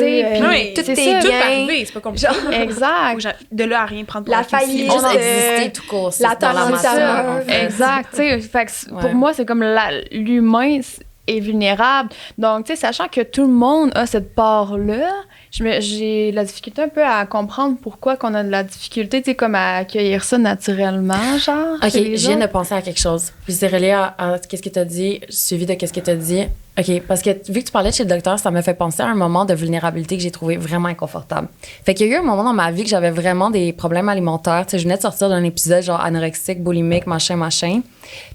tout est arrivé, c'est pas compliqué. Exact. De là à rien prendre pour la faillite, exister tout court, la matière. Exact, tu sais, fait que pour moi, c'est comme l'humain est vulnérable. Donc, tu sais, sachant que tout le monde a cette part-là, j'ai la difficulté un peu à comprendre pourquoi qu'on a de la difficulté, tu sais, comme à accueillir ça naturellement, genre. OK, je viens de penser à quelque chose. Puis c'est relié à qu'est-ce que tu as dit, suivi de qu'est-ce que tu as dit. OK, parce que vu que tu parlais de chez le docteur, ça m'a fait penser à un moment de vulnérabilité que j'ai trouvé vraiment inconfortable. Fait qu'il y a eu un moment dans ma vie que j'avais vraiment des problèmes alimentaires. Tu sais, je venais de sortir d'un épisode genre anorexique, boulimique, machin.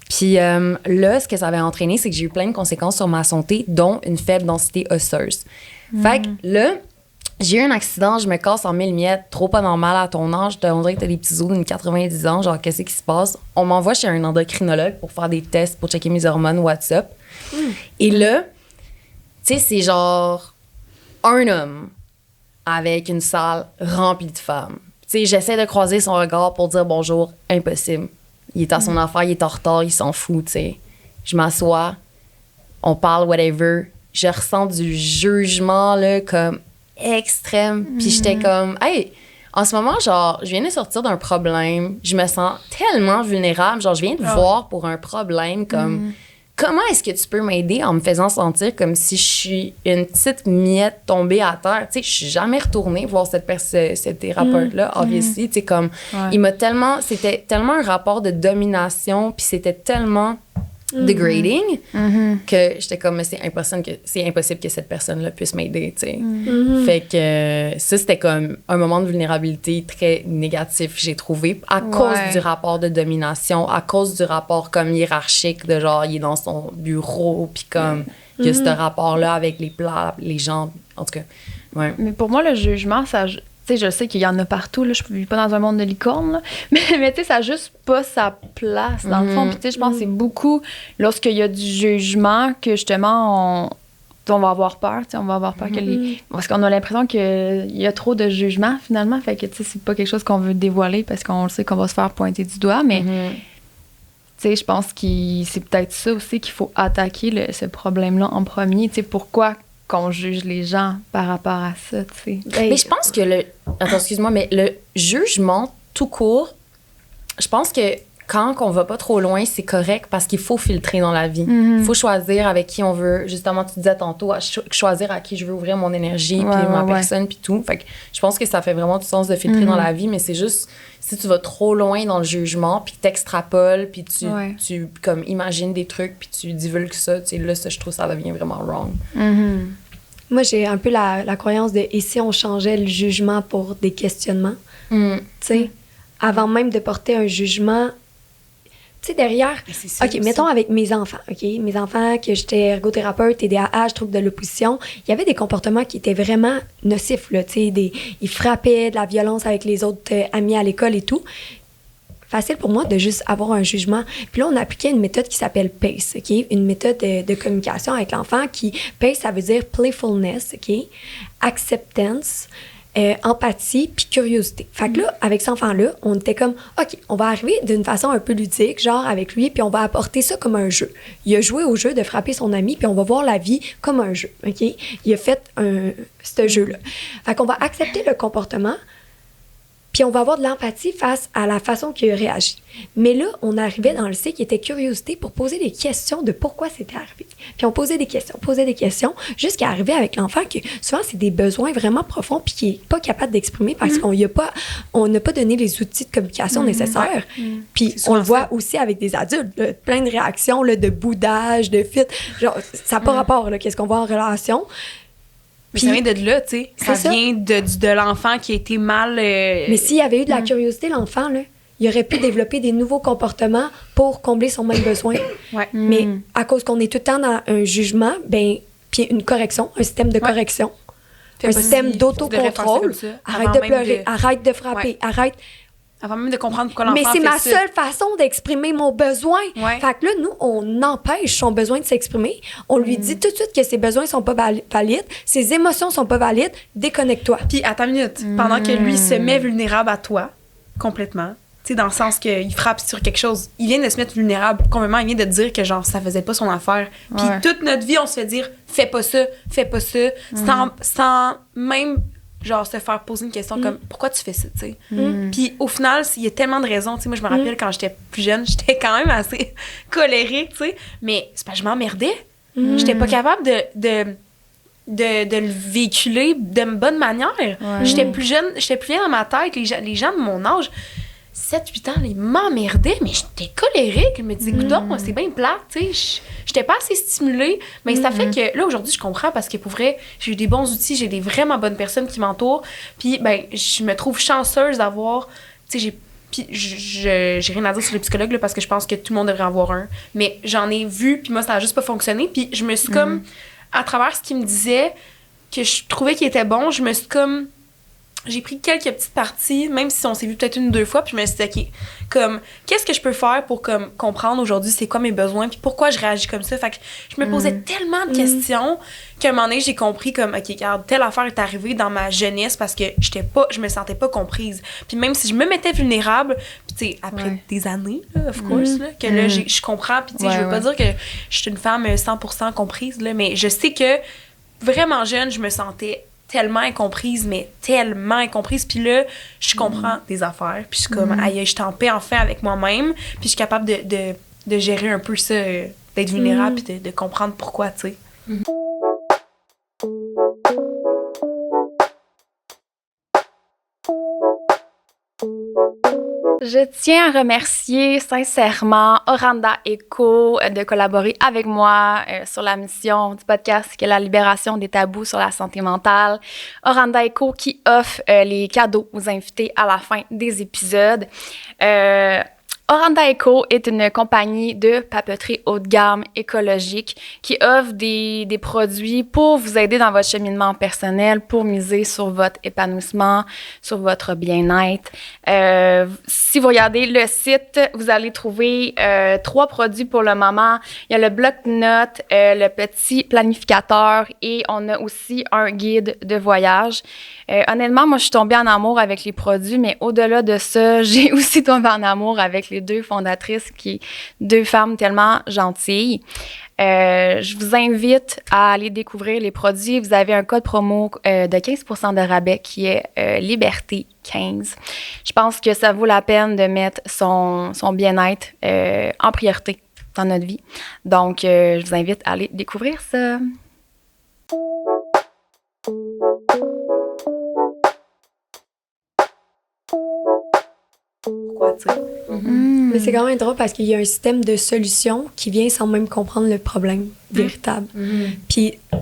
Puis là, ce que ça avait entraîné, c'est que j'ai eu plein de conséquences sur ma santé, dont une faible densité osseuse. Fait que là, j'ai eu un accident, je me casse en 1000 miettes, trop pas normal à ton âge, on dirait que t'as des petits os d'une 90 ans, genre, qu'est-ce qui se passe? On m'envoie chez un endocrinologue pour faire des tests, pour checker mes hormones, what's up. Et là, tu sais, c'est genre un homme avec une salle remplie de femmes. Tu sais, j'essaie de croiser son regard pour dire bonjour, impossible. Il est à son affaire, il est en retard, il s'en fout, tu sais. Je m'assois, on parle, whatever. Je ressens du jugement, là, comme extrême. Puis j'étais comme, hey, en ce moment, genre, je viens de sortir d'un problème. Je me sens tellement vulnérable. Genre, je viens de voir pour un problème, comme, comment est-ce que tu peux m'aider en me faisant sentir comme si je suis une petite miette tombée à terre? Tu sais, je suis jamais retournée voir ce thérapeute-là, obviously. Tu sais, comme, il m'a tellement, c'était tellement un rapport de domination, puis c'était tellement degrading que j'étais comme, mais c'est impossible que cette personne-là puisse m'aider, tu sais. Fait que ça, c'était comme un moment de vulnérabilité très négatif, j'ai trouvé, à cause du rapport de domination, à cause du rapport comme hiérarchique, de genre, il est dans son bureau, puis comme, il y a ce rapport-là avec les plats, les gens, en tout cas, ouais. Mais pour moi, le jugement, ça... Tu sais, je sais qu'il y en a partout, là, je ne vis pas dans un monde de licorne, là, mais tu sais, ça n'a juste pas sa place, dans le fond. Puis tu sais, je pense que c'est beaucoup lorsqu'il y a du jugement que, justement, on va avoir peur, tu sais, on va avoir peur parce qu'on a l'impression qu'il y a trop de jugement, finalement. Fait que, tu sais, c'est pas quelque chose qu'on veut dévoiler parce qu'on sait qu'on va se faire pointer du doigt, mais... Tu sais, je pense que c'est peut-être ça aussi qu'il faut attaquer, ce problème-là en premier. Tu sais, pourquoi qu'on juge les gens par rapport à ça, tu sais. Mais je pense que Attends, excuse-moi, mais le jugement tout court, je pense que quand on va pas trop loin, c'est correct parce qu'il faut filtrer dans la vie. Il faut choisir avec qui on veut. Justement, tu disais tantôt, choisir à qui je veux ouvrir mon énergie, puis ma personne, puis tout. Fait que je pense que ça fait vraiment du sens de filtrer dans la vie, mais c'est juste si tu vas trop loin dans le jugement, puis que t'extrapoles, puis tu comme imagines des trucs, puis tu divulgues ça, tu sais, là, ça, je trouve ça devient vraiment wrong. Moi, j'ai un peu la croyance de « et si on changeait le jugement pour des questionnements? » Tu sais, avant même de porter un jugement, tu sais, derrière... OK, mettons avec mes enfants, OK? Mes enfants, que j'étais ergothérapeute, TDAH, trouble de l'opposition, il y avait des comportements qui étaient vraiment nocifs, là, tu sais, ils frappaient, de la violence avec les autres amis à l'école et tout. Facile pour moi de juste avoir un jugement. Puis là, on appliquait une méthode qui s'appelle PACE, OK? Une méthode de communication avec l'enfant qui... PACE, ça veut dire playfulness, OK? Acceptance, empathie, puis curiosité. Fait que là, avec cet enfant-là, on était comme, OK, on va arriver d'une façon un peu ludique, genre avec lui, puis on va apporter ça comme un jeu. Il a joué au jeu de frapper son ami, puis on va voir la vie comme un jeu, OK? Il a fait ce jeu-là. Fait qu'on va accepter le comportement, puis on va avoir de l'empathie face à la façon qu'il a réagi. Mais là, on arrivait dans le C qui était curiosité pour poser des questions de pourquoi c'était arrivé. Puis on posait des questions, jusqu'à arriver avec l'enfant que souvent, c'est des besoins vraiment profonds puis qui n'est pas capable d'exprimer parce qu'on n'a pas donné les outils de communication nécessaires. Puis on le voit aussi avec des adultes, là, plein de réactions, là, de boudage, de fit. Genre, ça n'a pas rapport, là, qu'est-ce qu'on voit en relation. Puis, ça vient de là, tu sais. Ça vient de l'enfant qui a été mal... Mais s'il y avait eu de la curiosité, l'enfant, là, il aurait pu développer des nouveaux comportements pour combler son même besoin. Mais à cause qu'on est tout le temps dans un jugement, puis une correction, un système de correction, un système d'autocontrôle. Arrête de pleurer, arrête de frapper, arrête... Avant même de comprendre pourquoi l'enfant Mais c'est fait ma ça. seule façon d'exprimer mon besoin. Fait que là, nous, on empêche son besoin de s'exprimer. On lui dit tout de suite que ses besoins sont pas valides, ses émotions sont pas valides, déconnecte-toi. Puis, attends une minute. Pendant que lui se met vulnérable à toi, complètement, tu sais, dans le sens qu'il frappe sur quelque chose, il vient de se mettre vulnérable complètement, il vient de dire que, genre, ça faisait pas son affaire. Puis, toute notre vie, on se fait dire, fais pas ça, sans même... genre se faire poser une question comme pourquoi tu fais ça, tu sais. Puis au final, il y a tellement de raisons, tu sais. Moi, je me rappelle quand j'étais plus jeune, j'étais quand même assez colérique, tu sais, mais c'est parce que je m'emmerdais. J'étais pas capable de le véhiculer de bonne manière. J'étais plus jeune dans ma tête. Les gens de mon âge, 7-8 ans, ils m'emmerdaient, mais j'étais colérique. Je me disais, coudonc, c'est bien plate, tu sais. J'étais pas assez stimulée. Mais ça fait que, là, aujourd'hui, je comprends parce que pour vrai, j'ai eu des bons outils, j'ai des vraiment bonnes personnes qui m'entourent. Puis, je me trouve chanceuse d'avoir, tu sais, j'ai rien à dire sur les psychologues, là, parce que je pense que tout le monde devrait en avoir un. Mais j'en ai vu, puis moi, ça a juste pas fonctionné. Puis, je me suis comme, à travers ce qu'ils me disaient, que je trouvais qui était bon, je me suis comme... J'ai pris quelques petites parties, même si on s'est vu peut-être 1 ou 2 fois, puis je me suis dit, OK, comme, qu'est-ce que je peux faire pour comme, comprendre aujourd'hui c'est quoi mes besoins, puis pourquoi je réagis comme ça? Fait que je me posais tellement de questions qu'à un moment donné, j'ai compris comme, OK, regarde, telle affaire est arrivée dans ma jeunesse parce que je me sentais pas comprise. Puis même si je me mettais vulnérable, puis tu sais, après des années, là, of course, là, que là, je comprends, puis tu sais, je veux pas dire que je suis une femme 100% comprise, là, mais je sais que vraiment jeune, je me sentais tellement incomprise, puis là, je comprends des affaires, puis je suis comme, aïe, je suis en paix enfin avec moi-même, puis je suis capable de gérer un peu ça, d'être vulnérable, puis de comprendre pourquoi, tu sais. Je tiens à remercier sincèrement Oranda Eco de collaborer avec moi sur la mission du podcast qui est la libération des tabous sur la santé mentale. Oranda Eco qui offre les cadeaux aux invités à la fin des épisodes. Oranda Eco est une compagnie de papeterie haut de gamme écologique qui offre des produits pour vous aider dans votre cheminement personnel, pour miser sur votre épanouissement, sur votre bien-être. Si vous regardez le site, vous allez trouver 3 produits pour le moment. Il y a le bloc-notes, le petit planificateur et on a aussi un guide de voyage. Honnêtement, moi, je suis tombée en amour avec les produits, mais au-delà de ça, j'ai aussi tombé en amour avec les 2 fondatrices, qui 2 femmes tellement gentilles. Je vous invite à aller découvrir les produits. Vous avez un code promo de 15% de rabais qui est Liberté15. Je pense que ça vaut la peine de mettre son bien-être en priorité dans notre vie. Donc, je vous invite à aller découvrir ça. Pourquoi, tu sais? Mais c'est quand même drôle parce qu'il y a un système de solution qui vient sans même comprendre le problème véritable. Puis, tu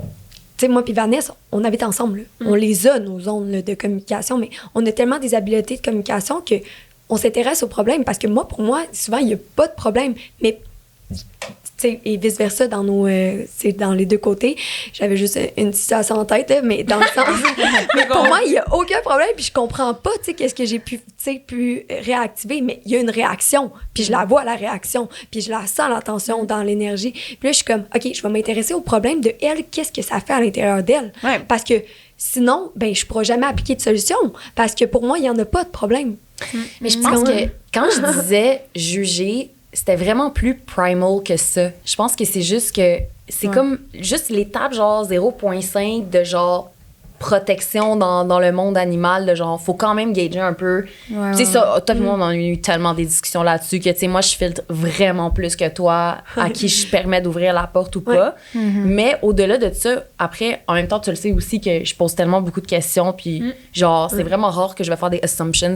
sais, moi puis Vanessa, on habite ensemble. Là. On les a, nos zones là, de communication, mais on a tellement des habiletés de communication que on s'intéresse au problème. Parce que moi, pour moi, souvent, il n'y a pas de problème. Mais, tu sais, et vice-versa, c'est dans les 2 côtés. J'avais juste une situation en tête, là, mais dans le sens... mais pour moi, il n'y a aucun problème, puis je comprends pas, tu sais, qu'est-ce que j'ai pu réactiver, mais il y a une réaction, puis je la vois, la réaction, puis je la sens, la tension dans l'énergie. Puis là, je suis comme, OK, je vais m'intéresser au problème de elle, qu'est-ce que ça fait à l'intérieur d'elle? Ouais. Parce que sinon, ben je pourrai jamais appliquer de solution, parce que pour moi, il n'y en a pas de problème. Mais je pense que quand je disais juger, c'était vraiment plus primal que ça. Je pense que c'est juste que c'est comme juste l'étape genre 0.5 de genre protection dans le monde animal, de genre faut quand même gager un peu. Tu sais ça, toi et moi on a eu tellement des discussions là-dessus que tu sais moi je filtre vraiment plus que toi à qui je permets d'ouvrir la porte ou pas. Mais au-delà de ça, après en même temps tu le sais aussi que je pose tellement beaucoup de questions puis genre c'est vraiment rare que je vais faire des assumptions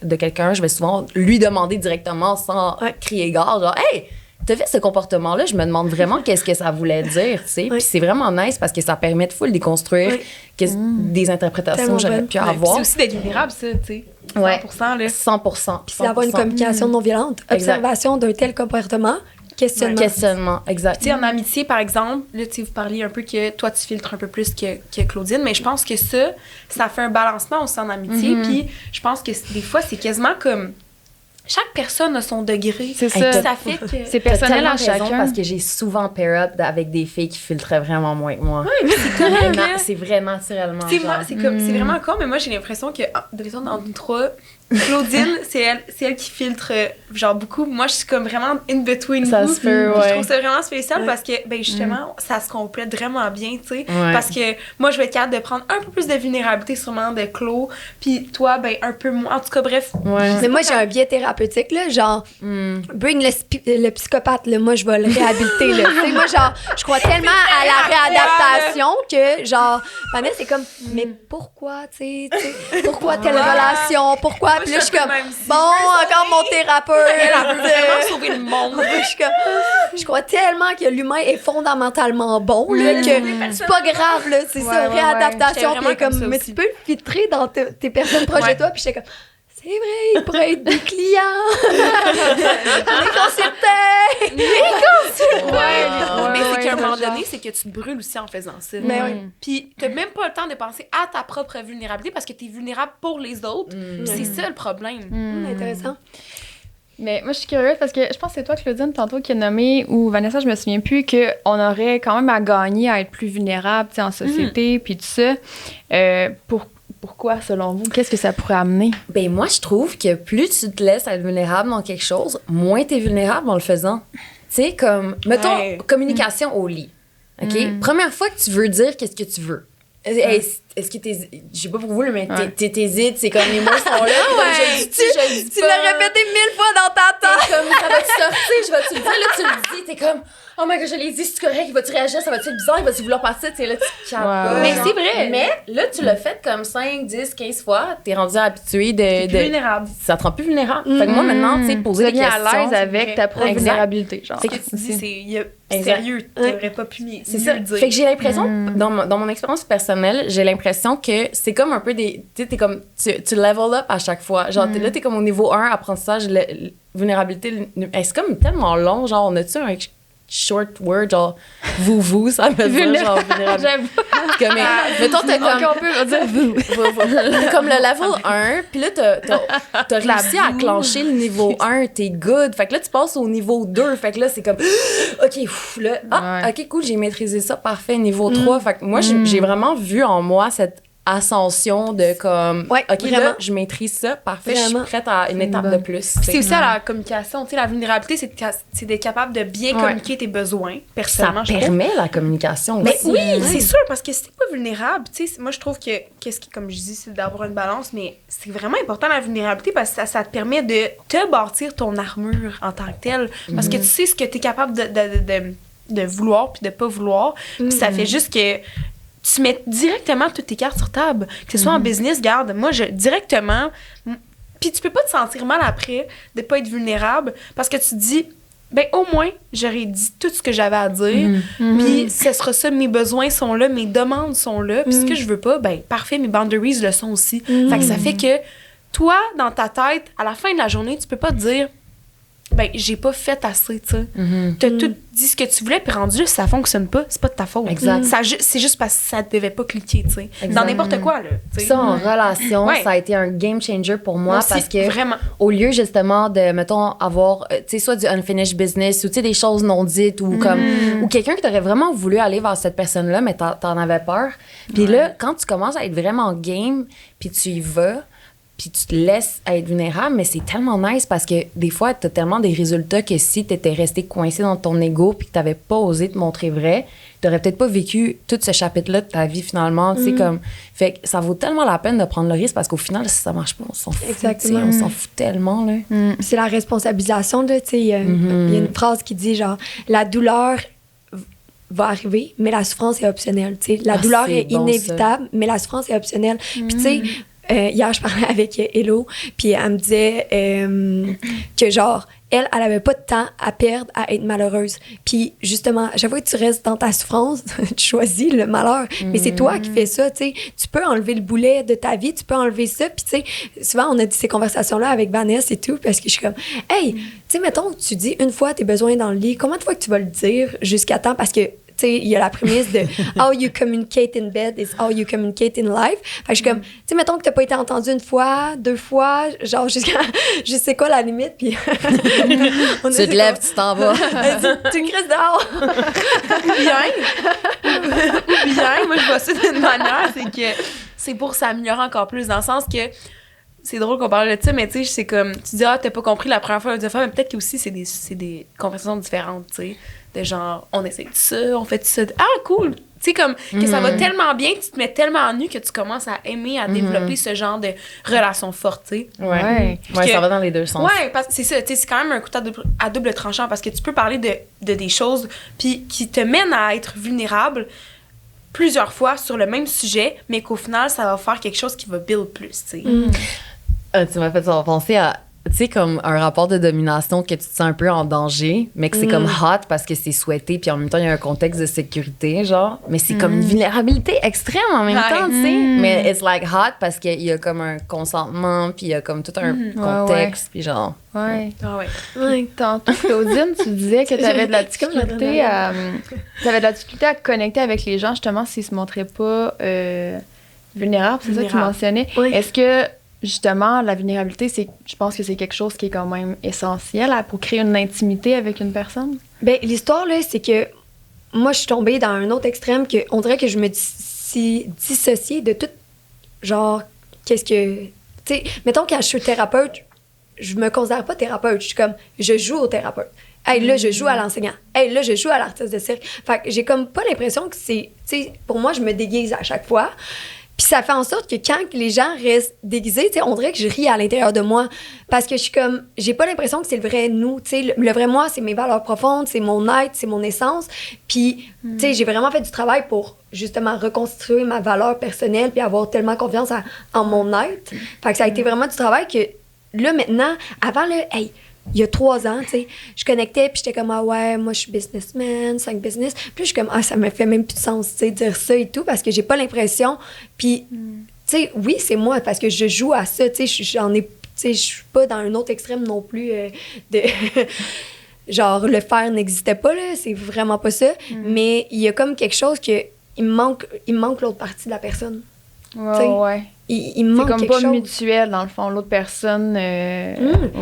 de quelqu'un, je vais souvent lui demander directement sans crier gare genre hey t'as fait ce comportement-là, je me demande vraiment qu'est-ce que ça voulait dire, tu sais. Puis c'est vraiment nice parce que ça permet de full déconstruire des interprétations que j'aurais pu avoir. C'est aussi d'être vulnérable, ça, tu sais. 100%, là. 100%. Puis c'est d'avoir une communication non violente. Observation d'un tel comportement, questionnement. Questionnement, exact. Tu sais, en amitié, par exemple, là, tu sais, vous parliez un peu que toi, tu filtres un peu plus que Claudine, mais je pense que ça fait un balancement aussi en amitié. Puis je pense que des fois, c'est quasiment comme... Chaque personne a son degré. C'est ça. Ça fait que... C'est personnel à chacun. Parce que j'ai souvent pair up avec des filles qui filtraient vraiment moins que moi. Oui, c'est correct. C'est vrai naturellement. C'est vraiment con, mais moi, j'ai l'impression que dans nous 3, Claudine, c'est elle qui filtre genre beaucoup. Moi, je suis comme vraiment in between ça vous. Se peut, Je trouve ça vraiment spécial parce que, ben justement, ça se complète vraiment bien, tu sais. Parce que moi, je vais être capable de prendre un peu plus de vulnérabilité sûrement de Claude, puis toi, ben un peu moins. En tout cas, bref. Mais moi, j'ai un biais thérapeutique, là, genre, bring le psychopathe, là, moi, je vais le réhabiliter, là. Tu sais, moi, genre, je crois tellement à la réadaptation que, genre, Vanessa, c'est comme, mais pourquoi, tu sais, pourquoi telle relation, pourquoi? Puis là, je suis comme, bon, encore mon thérapeute. Elle veut vraiment sauver le monde. Je crois tellement que l'humain est fondamentalement bon, là, que c'est pas grave, là, c'est ça, réadaptation. Puis comme, mais tu peux le filtrer dans tes personnes proches de toi. Puis j'étais comme, c'est vrai, ils pourraient être des clients. Les consultants. Mais c'est un moment genre. donné, c'est que tu te brûles aussi en faisant ça. Mais oui. Puis t'as même pas le temps de penser à ta propre vulnérabilité parce que t'es vulnérable pour les autres. C'est ça le problème. Intéressant. Mais moi, je suis curieuse parce que je pense que c'est toi, Claudine, tantôt, qui a nommé, ou Vanessa, je me souviens plus, qu'on aurait quand même à gagner à être plus vulnérable, tu sais, en société, puis tout ça. Pourquoi, selon vous? Qu'est-ce que ça pourrait amener? Ben moi, je trouve que plus tu te laisses être vulnérable dans quelque chose, moins t'es vulnérable en le faisant. Tu sais, comme, mettons, communication au lit. OK? Première fois que tu veux dire qu'est-ce que tu veux. Est-ce que t'es... Je sais pas pour vous, mais t'hésites, c'est comme les mots sont là. Tu l'as répété 1000 fois dans ta tête. Comme, ça va-tu sortir? Je vais-tu le dire? Là, tu le dis. T'es comme, oh my god, je l'ai dit, c'est correct. Il va-tu réagir? Ça va-tu être bizarre? Il va-tu vouloir passer? Tu sais, là, tu capotes. Mais c'est vrai. Mais là, tu l'as fait comme 5, 10, 15 fois. T'es rendu habitué de... T'es vulnérable. Ça te rend plus vulnérable. Fait que moi, maintenant, tu sais, poser des Tu deviens questions... à l'aise avec ta propre Exact. vulnérabilité, genre. Ce que tu dis, c'est Exact. sérieux. T'aurais pas pu C'est ça. le dire. Fait que j'ai l'impression, dans mon expérience personnelle, j'ai l'impression que c'est comme un peu des... Tu sais, t'es comme... Tu level up à chaque fois. Genre, là, t'es comme au niveau 1, apprentissage, vulnérabilité. C'est comme tellement long. Genre, on a-tu un short word, genre, vous, ça veut dire, genre, vulnérabilité. J'aime Comme, mettons, t'as comme... Donc, on peut dire vous. T'as comme le level 1, puis là, t'as réussi à clencher le niveau 1, t'es good. Fait que là, tu passes au niveau 2. Fait que là, c'est comme, OK, là, OK, cool, j'ai maîtrisé ça, parfait, niveau 3. Fait que moi, j'ai vraiment vu en moi cette ascension de comme, Ouais, OK, vraiment. là, je maîtrise ça, parfait, je Vraiment. suis prête à une étape de plus. C'est aussi à la communication. Tu sais, la vulnérabilité, c'est d'être capable de bien communiquer tes besoins, Ça personnellement, je trouve. permet la communication Mais aussi. oui, c'est sûr, parce que si t'es pas vulnérable, tu sais, moi je trouve que, qu'est-ce qui, comme je dis, c'est d'avoir une balance, mais c'est vraiment important la vulnérabilité parce que ça te permet de te bâtir ton armure en tant que telle. Parce que tu sais ce que t'es capable de vouloir puis de pas vouloir. Puis ça fait juste que tu mets directement toutes tes cartes sur table. Que ce soit en business, garde, moi, directement... Puis tu peux pas te sentir mal après de pas être vulnérable parce que tu te dis, ben au moins, j'aurais dit tout ce que j'avais à dire. Puis ce sera ça, mes besoins sont là, mes demandes sont là. Puis ce que je veux pas, ben parfait, mes boundaries le sont aussi. Fait que ça fait que toi, dans ta tête, à la fin de la journée, tu peux pas te dire, ben j'ai pas fait assez, tu sais. T'as tout dit ce que tu voulais, puis rendu là, si ça fonctionne pas, c'est pas de ta faute. Exact. C'est juste parce que ça devait pas cliquer, tu sais. Exact. Dans n'importe quoi, là. tu sais. Ça, en relation, Ouais. ça a été un game changer pour moi Moi aussi, parce que vraiment. au lieu justement de, mettons, avoir, tu sais, soit du unfinished business ou, tu sais, des choses non dites ou comme, ou quelqu'un qui t'aurait vraiment voulu aller vers cette personne-là, mais t'en avais peur. Puis là, quand tu commences à être vraiment game, puis tu y vas, puis tu te laisses être vulnérable, mais c'est tellement nice parce que des fois, t'as tellement des résultats que si t'étais resté coincé dans ton ego puis que t'avais pas osé te montrer vrai, t'aurais peut-être pas vécu tout ce chapitre-là de ta vie finalement, tu sais, comme... Fait que ça vaut tellement la peine de prendre le risque parce qu'au final, si ça marche pas, on s'en fout, tu sais, Exactement. on s'en fout tellement, là. C'est la responsabilisation, là, tu sais. Il y a une phrase qui dit, genre, la douleur va arriver, mais la souffrance est optionnelle, tu sais. La douleur c'est est bon, inévitable, mais la souffrance est optionnelle. Puis, tu sais, hier, je parlais avec Hello, puis elle me disait que, genre, elle avait pas de temps à perdre à être malheureuse. Puis, justement, à chaque fois que tu restes dans ta souffrance, tu choisis le malheur. Mais c'est toi qui fais ça, tu sais. Tu peux enlever le boulet de ta vie, tu peux enlever ça. Puis, tu sais, souvent, on a dit ces conversations-là avec Vanessa et tout, parce que je suis comme, hey, tu sais, mettons que tu dis une fois tes besoins dans le lit, combien de fois que tu vas le dire jusqu'à temps? Parce que, tu sais, il y a la prémisse de how you communicate in bed is how you communicate in life. Fait que je suis comme, tu sais, mettons que t'as pas été entendu une fois, 2 fois, genre jusqu'à, je sais quoi la limite, puis on Tu te lèves, tu t'en vas. tu crisses dehors. Bien, moi je vois ça d'une manière, c'est que c'est pour s'améliorer encore plus, dans le sens que c'est drôle qu'on parle de ça, mais tu sais, c'est comme, tu dis, ah, t'as pas compris la première fois, la deuxième fois, mais peut-être que aussi c'est des conversations différentes, tu sais, de genre, on essaie de ça, on fait de ça, ah, cool! Tu sais, comme, que ça va tellement bien, que tu te mets tellement en nu que tu commences à aimer, à développer ce genre de relation forte, tu sais. Ouais, Que- ça va dans les deux sens. Ouais, parce que c'est ça, tu sais, c'est quand même un couteau à double tranchant parce que tu peux parler de des choses puis qui te mènent à être vulnérable plusieurs fois sur le même sujet, mais qu'au final, ça va faire quelque chose qui va build plus, tu sais. Tu m'as fait penser à tu sais, comme un rapport de domination que tu te sens un peu en danger, mais que c'est comme hot parce que c'est souhaité, puis en même temps, il y a un contexte de sécurité, genre. Mais c'est comme une vulnérabilité extrême en même temps, tu sais. Mais it's like hot parce qu'il y a comme un consentement, puis il y a comme tout un contexte, puis genre... Ouais. Ah ouais. Tantôt, Claudine, tu disais que tu avais de la difficulté à connecter avec les gens, justement, s'ils se montraient pas vulnérables, c'est ça que tu mentionnais. Oui. Est-ce que, justement, la vulnérabilité, je pense que c'est quelque chose qui est quand même essentiel pour créer une intimité avec une personne? Ben, l'histoire, là, c'est que moi, je suis tombée dans un autre extrême que on dirait que je me dissociée de tout, genre, qu'est-ce que... Tu sais, mettons, quand je suis thérapeute, je me considère pas thérapeute. Je suis comme, je joue au thérapeute. Hey, là, je joue à l'enseignant. Hey, là, je joue à l'artiste de cirque. Fait que j'ai comme pas l'impression que c'est... Tu sais, pour moi, je me déguise à chaque fois. Puis ça fait en sorte que quand les gens restent déguisés, tu sais, on dirait que je ris à l'intérieur de moi. Parce que je suis comme... J'ai pas l'impression que c'est le vrai nous. Tu sais, le vrai moi, c'est mes valeurs profondes, c'est mon être, c'est mon essence. Puis, tu sais, j'ai vraiment fait du travail pour, justement, reconstituer ma valeur personnelle puis avoir tellement confiance en mon être. Fait que ça a été vraiment du travail que... Là, maintenant, avant, là, hey, il y a 3 ans, tu sais, je connectais, puis j'étais comme, ah ouais, moi, je suis businessman, 5 business. Puis je suis comme, ah, ça me fait même plus de sens, tu sais, dire ça et tout, parce que j'ai pas l'impression. Puis, tu sais, oui, c'est moi, parce que je joue à ça, tu sais, j'en ai, tu sais, je suis pas dans un autre extrême non plus de... Genre, le faire n'existait pas, là, c'est vraiment pas ça. Mais il y a comme quelque chose que... Il me manque l'autre partie de la personne. Ouais. Il me manque c'est comme quelque pas chose. mutuel, dans le fond. L'autre personne...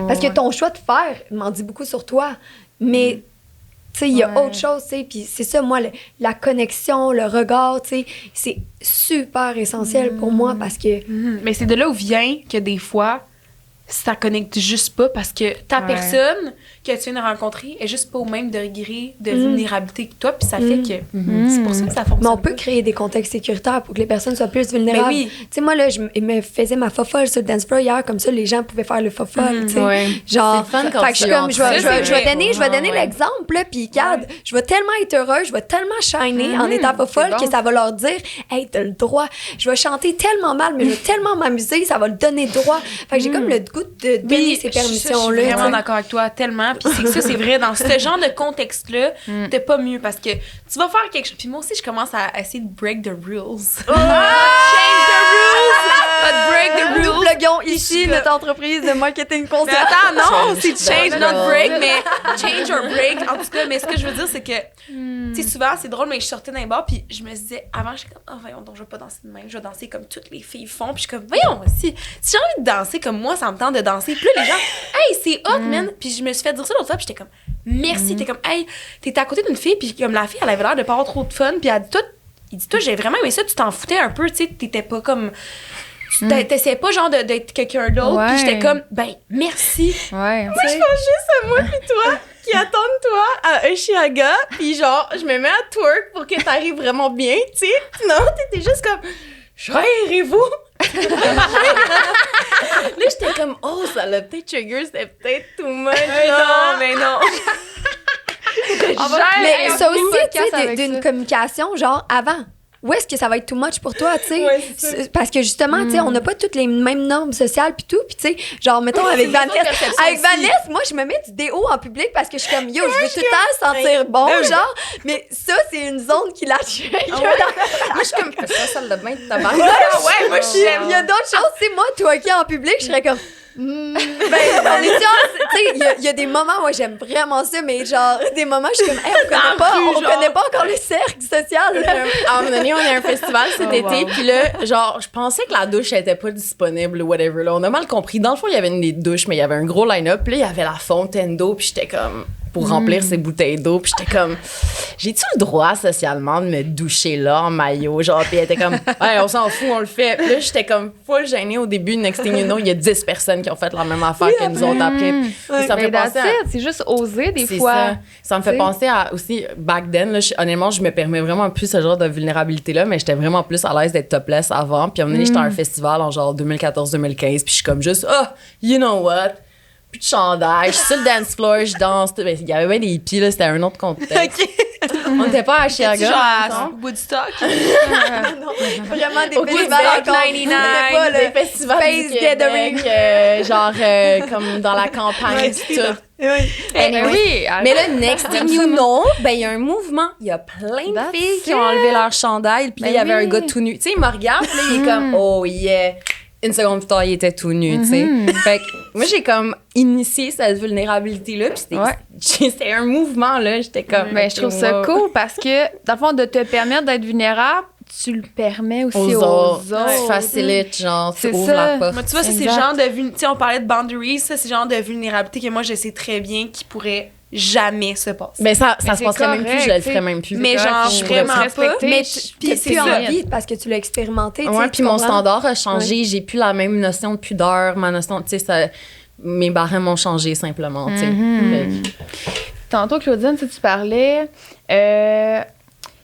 Parce que ton choix de faire m'en dit beaucoup sur toi. Mais, tu sais, il y a autre chose, tu sais. Puis c'est ça, moi, la connexion, le regard, tu sais, c'est super essentiel pour moi parce que... Mais c'est de là où vient que des fois, ça connecte juste pas parce que ta personne que tu viens de rencontrer est juste pas au même degré de vulnérabilité que toi, puis ça fait que c'est pour ça que ça fonctionne. Mais on peut créer des contextes sécuritaires pour que les personnes soient plus vulnérables. Ben oui. Tu sais, moi, là, je me faisais ma fofolle sur le dance floor hier, comme ça, les gens pouvaient faire le fofolle, tu sais. Genre, c'est le fun quand fait que je suis comme, je vais donner l'exemple, là, puis regarde, je vais tellement être heureuse, je vais tellement shiner en étant fofolle que ça va leur dire, hey, t'as le droit. Je vais chanter tellement mal, mais je vais tellement m'amuser, ça va le donner droit. Fait que j'ai comme le goût de donner ces permissions-là. Je suis vraiment d'accord avec toi, tellement. Puis c'est que ça, c'est vrai, dans ce genre de contexte-là, t'es pas mieux parce que tu vas faire quelque chose. Puis moi aussi, je commence à essayer de break the rules. Change the rules! Break the rules! Nous pluguons ici notre entreprise de marketing conseil. Attends, non, c'est change, not break, mais change or break. En tout cas, mais ce que je veux dire, c'est que, tu sais, souvent, c'est drôle, mais je sortais d'un bar, puis je me disais, avant, j'étais comme, oh, voyons, donc, je vais pas danser de même, je vais danser comme toutes les filles font. Puis je suis comme, voyons, si j'ai envie de danser comme moi, ça me tente de danser. Puis là, les gens, hey, c'est hot, man. Puis je me suis fait dire ça l'autre fois, puis j'étais comme, merci. T'es comme, hey, t'étais à côté d'une fille, puis comme la fille, elle avait l'air de pas avoir trop de fun, puis elle dit, toi, j'ai vraiment aimé ça, tu t'en foutais un peu, tu sais, t'étais pas comme. T'essayais pas genre d'être quelqu'un d'autre, puis j'étais comme, ben, merci. Ouais. Moi, je pense juste à moi puis toi qui attendent toi à Oshiaga, puis genre, je me mets à twerk pour que t'arrives vraiment bien, tu sais. Non, t'étais juste comme, gérez-vous. Là, j'étais comme, oh, ça l'a peut-être trigger, c'était peut-être too much. Non, mais non. Mais ça aussi, tu sais, d'une communication, genre, avant. Où est-ce que ça va être too much pour toi, tu sais? Ouais, parce que justement, tu sais, on n'a pas toutes les mêmes normes sociales puis tout. Puis tu sais, genre, mettons, avec Vanessa, moi, je me mets du déo en public parce que je suis comme, yo, je veux tout le temps sentir bon, genre. Mais ça, c'est une zone qui la trigger. Moi, je suis comme, ça l'a bien de ta barre. Ouais, moi, j'aime. Il y a d'autres choses, tu sais, moi, toi qui en public, je serais comme... Ben, on est tu sais, il y a des moments où j'aime vraiment ça, mais genre, des moments, je suis comme, hey, on connaît pas encore le cercle social. À un moment donné, on a un festival cet été, puis là, genre, je pensais que la douche était pas disponible ou whatever, là. On a mal compris. Dans le fond, il y avait une douche, mais il y avait un gros line-up, puis là, il y avait la fontaine d'eau, puis j'étais comme... pour remplir ces bouteilles d'eau, puis j'étais comme, j'ai-tu le droit socialement de me doucher là en maillot, genre, puis elle était comme, hey, on s'en fout, on le fait. Puis là, j'étais comme full gênée au début, next thing you know, il y a 10 personnes qui ont fait la même affaire que nous autres après. Puis ça me fait penser c'est juste oser des fois. Ça me fait penser à aussi, back then, là, honnêtement, je me permets vraiment plus ce genre de vulnérabilité-là, mais j'étais vraiment plus à l'aise d'être topless avant, puis à un moment donné, j'étais à un festival en genre 2014-2015, puis je suis comme juste, you know what? Plus de chandail, je suis sur le dance floor, je danse. Il y avait bien des hippies, là, c'était un autre contexte. On n'était pas à Chicago. Genre à mettons. Woodstock. Vraiment des Au festivals Québec, encore. 99, Pas Des le festivals Space du Québec, Gathering. genre comme dans la campagne, c'est tout. ça. Anyway. oui. Mais là, next thing you know, ben, il y a un mouvement. Il y a plein de That's filles qui it. ont enlevé leur chandail. Puis là, Ben il y avait oui. un gars tout nu. Tu sais, il me regarde, puis là, il est comme, oh yeah. Une seconde plus tard, il était tout nu, tu sais. Fait que moi, j'ai comme initié cette vulnérabilité-là. Puis c'était un mouvement, là. J'étais comme. Ben, je trouve ça wow. cool parce que, dans le fond, de te permettre d'être vulnérable, tu le permets aussi aux autres. Tu facilites, genre, tu C'est ouvres ça. la porte. Moi, tu vois, ça, c'est le genre de... Tu sais, on parlait de boundaries, ça, c'est le genre de vulnérabilité que moi, je sais très bien qui pourrait jamais se passer. Mais ça Mais se c'est passerait même plus, je le correct, ferais même plus. Mais correct, genre, je vraiment pourrais se pas. respecter. Mais Puis Puis c'est plus ça. envie parce que tu l'as expérimenté. tu Ouais, sais, puis tu mon comprends? standard a changé. J'ai plus la même notion de pudeur. Ma notion, tu sais, mes barèmes ont changé simplement, tu sais. Fait que- Tantôt, Claudine, tu parlais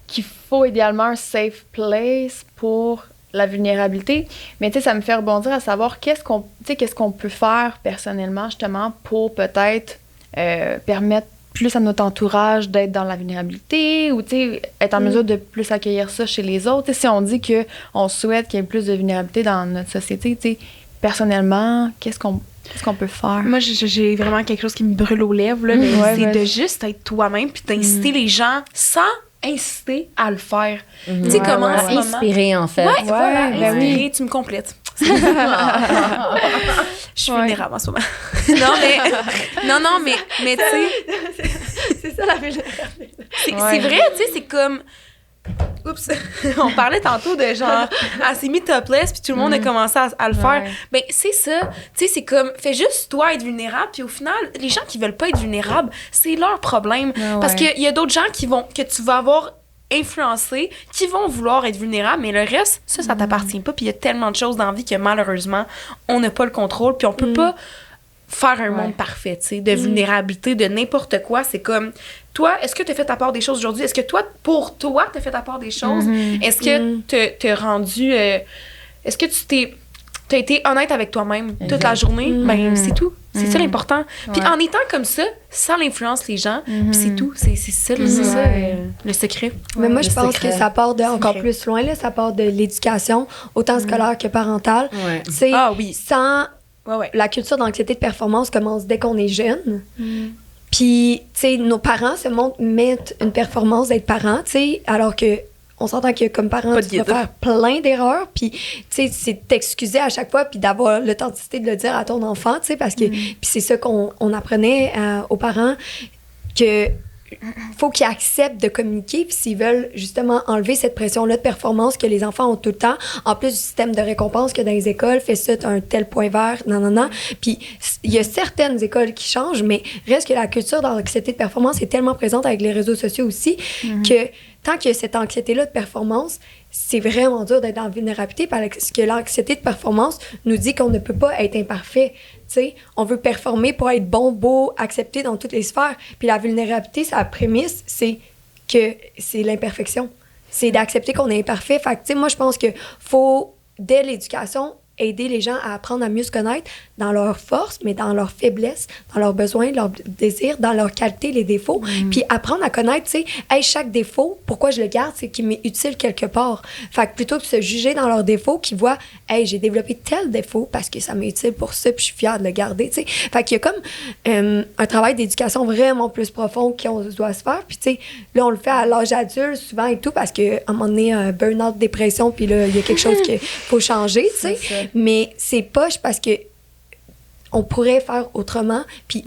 qu'il faut idéalement un safe place pour la vulnérabilité. Mais tu sais, ça me fait rebondir à savoir qu'est-ce qu'on peut faire personnellement, justement, pour peut-être permettre plus à notre entourage d'être dans la vulnérabilité ou, tu sais, être en mesure de plus accueillir ça chez les autres. Tu sais, si on dit qu'on souhaite qu'il y ait plus de vulnérabilité dans notre société, tu sais, personnellement, qu'est-ce qu'on peut faire? Moi, j'ai vraiment quelque chose qui me brûle aux lèvres, là, mais Ouais, c'est vas-y. de juste être toi-même puis d'inciter les gens sans inciter à le faire. Tu sais, Ouais, comment en ce moment... Inspiré, en fait. Ouais, voilà, ben inspirer, tu me complètes. Je suis Ouais. vulnérable en ce moment. non, mais tu sais, C'est ça la vulnérabilité. c'est Ouais. vrai, tu sais, c'est comme... Oups, on parlait tantôt de genre, elle s'est mis topless, puis tout le monde a commencé à le faire. Ouais. Ben, c'est ça. Tu sais, c'est comme, fais juste toi être vulnérable, puis au final, les gens qui veulent pas être vulnérables, c'est leur problème. Ah Parce ouais. qu'il y a d'autres gens que tu vas avoir influencés, qui vont vouloir être vulnérables, mais le reste, ça t'appartient pas. Puis il y a tellement de choses dans la vie que malheureusement, on n'a pas le contrôle, puis on peut pas faire un monde parfait, tu sais, de vulnérabilité, de n'importe quoi. C'est comme, toi, est-ce que tu as fait ta part des choses aujourd'hui? Est-ce que toi, pour toi, tu as fait ta part des choses? Est-ce que t'es rendu... est-ce que t'as été honnête avec toi-même toute la journée? Ben, c'est tout. C'est ça l'important. Puis Ouais. en étant comme ça, ça l'influence les gens, puis c'est tout. C'est ça, c'est ça le secret. Mais moi, le je pense secret. que ça part de encore Secret. plus loin, là. Ça part de l'éducation, autant scolaire que parentale. Ouais. C'est Ah oui. sans Ouais. la culture d'anxiété de performance commence dès qu'on est jeune. Puis, tu sais, nos parents mettent une performance d'être parents, tu sais, alors que on s'entend que comme parent, Pas de tu vas guide. faire plein d'erreurs, puis, tu sais, c'est t'excuser à chaque fois, puis d'avoir l'authenticité de le dire à ton enfant, tu sais, parce que puis c'est ça qu'on apprenait aux parents, que faut qu'ils acceptent de communiquer, puis s'ils veulent justement enlever cette pression-là de performance que les enfants ont tout le temps, en plus du système de récompense que dans les écoles, fais ça, t'as un tel point vert, non. Puis il y a certaines écoles qui changent, mais reste que la culture d'anxiété de performance est tellement présente avec les réseaux sociaux aussi, que tant qu'il y a cette anxiété-là de performance, c'est vraiment dur d'être dans la vulnérabilité parce que l'anxiété de performance nous dit qu'on ne peut pas être imparfait. T'sais, on veut performer pour être bon, beau, accepté dans toutes les sphères. Puis la vulnérabilité, sa prémisse, c'est que c'est l'imperfection. C'est d'accepter qu'on est imparfait. Fait que, tu sais, moi, je pense que faut, dès l'éducation, aider les gens à apprendre à mieux se connaître dans leurs forces, mais dans leurs faiblesses, dans leurs besoins, leurs désirs, dans leurs qualités, les défauts. Puis apprendre à connaître, tu sais, hey, chaque défaut, pourquoi je le garde, c'est qu'il m'est utile quelque part. Fait que plutôt que de se juger dans leurs défauts, qu'ils voient, hey, j'ai développé tel défaut parce que ça m'est utile pour ça, puis je suis fière de le garder, tu sais. Fait qu'il y a comme un travail d'éducation vraiment plus profond qu'on doit se faire. Puis, tu sais, là, on le fait à l'âge adulte souvent et tout parce qu'à un moment donné, burn-out, dépression, puis là, il y a quelque chose qu'il faut changer, tu sais. Mais c'est poche parce que on pourrait faire autrement. Puis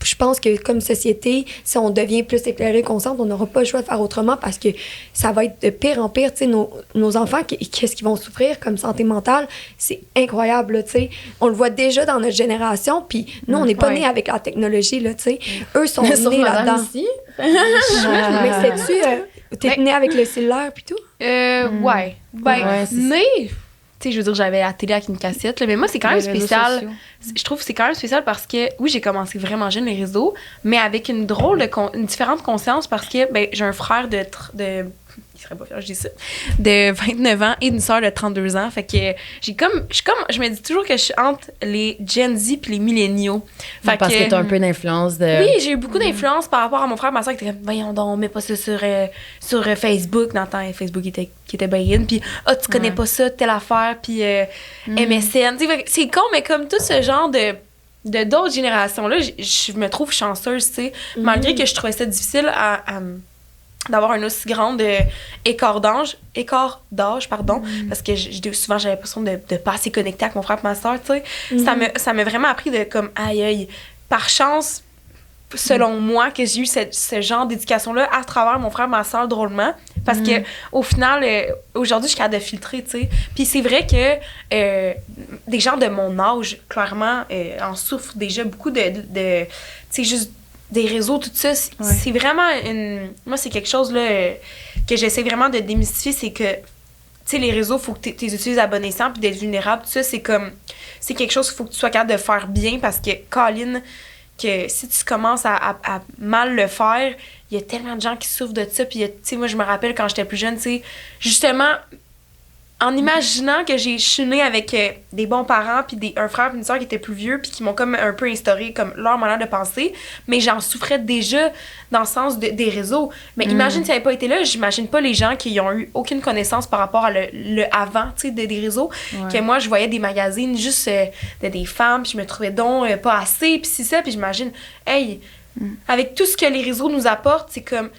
je pense que comme société, si on devient plus éclairé, consciente, on n'aura pas le choix de faire autrement parce que ça va être de pire en pire. Tu sais, nos enfants, qu'est-ce qu'ils vont souffrir comme santé mentale, c'est incroyable, tu sais. On le voit déjà dans notre génération, puis nous, on n'est pas nés avec la technologie, là, tu sais. Eux sont nés là-dedans. Ici. Mais sais-tu, t'es né avec le cellulaire puis tout? Ouais. Ben, Ouais, c'est mais, tu sais, je veux dire, j'avais la télé avec une cassette, là, mais moi, c'est quand même Les réseaux spécial. sociaux. Je trouve que c'est quand même spécial parce que, oui, j'ai commencé vraiment jeune les réseaux, mais avec une drôle une différente conscience parce que, ben, j'ai un frère de il serait pas fier, je dis ça, de 29 ans et d'une sœur de 32 ans. Fait que je me dis toujours que je suis entre les Gen Z puis les milléniaux. Parce que t'as un peu d'influence de... Oui, j'ai eu beaucoup d'influence par rapport à mon frère, ma soeur qui était comme, voyons donc, mets pas ça sur Facebook. Dans le temps, Facebook qui était bien in. Puis, tu connais pas ça, telle affaire, puis MSN. Tu sais, c'est con, mais comme tout ce genre de d'autres générations-là, je me trouve chanceuse, tu sais. Malgré que je trouvais ça difficile d'avoir un aussi grand écart d'âge, parce que souvent j'avais l'impression de pas assez connecter avec mon frère et ma soeur, tu sais. Ça m'a vraiment appris de comme, aïe, par chance, selon moi, que j'ai eu ce genre d'éducation-là à travers mon frère et ma soeur drôlement, parce que au final, aujourd'hui, je suis capable de filtrer, tu sais. Puis c'est vrai que des gens de mon âge, clairement, en souffrent déjà beaucoup de tu sais, juste des réseaux, tout ça, c'est vraiment moi, c'est quelque chose là, que j'essaie vraiment de démystifier, c'est que, tu sais, les réseaux, il faut que tu les utilises à bon escient, puis d'être vulnérable, tout ça, c'est quelque chose qu'il faut que tu sois capable de faire bien, parce que, Colin, que si tu commences à mal le faire, il y a tellement de gens qui souffrent de ça, puis, tu sais, moi, je me rappelle quand j'étais plus jeune, tu sais, justement, en imaginant que je suis née avec des bons parents, puis un frère et une soeur qui étaient plus vieux, puis qui m'ont comme un peu instauré comme leur manière de penser, mais j'en souffrais déjà dans le sens des réseaux. Mais imagine si ça n'avait pas été là, j'imagine pas les gens qui ont eu aucune connaissance par rapport à le avant, tu sais, des réseaux, que moi, je voyais des magazines juste de des femmes, puis je me trouvais donc pas assez, puis c'est ça, puis j'imagine, hey, avec tout ce que les réseaux nous apportent, c'est comme...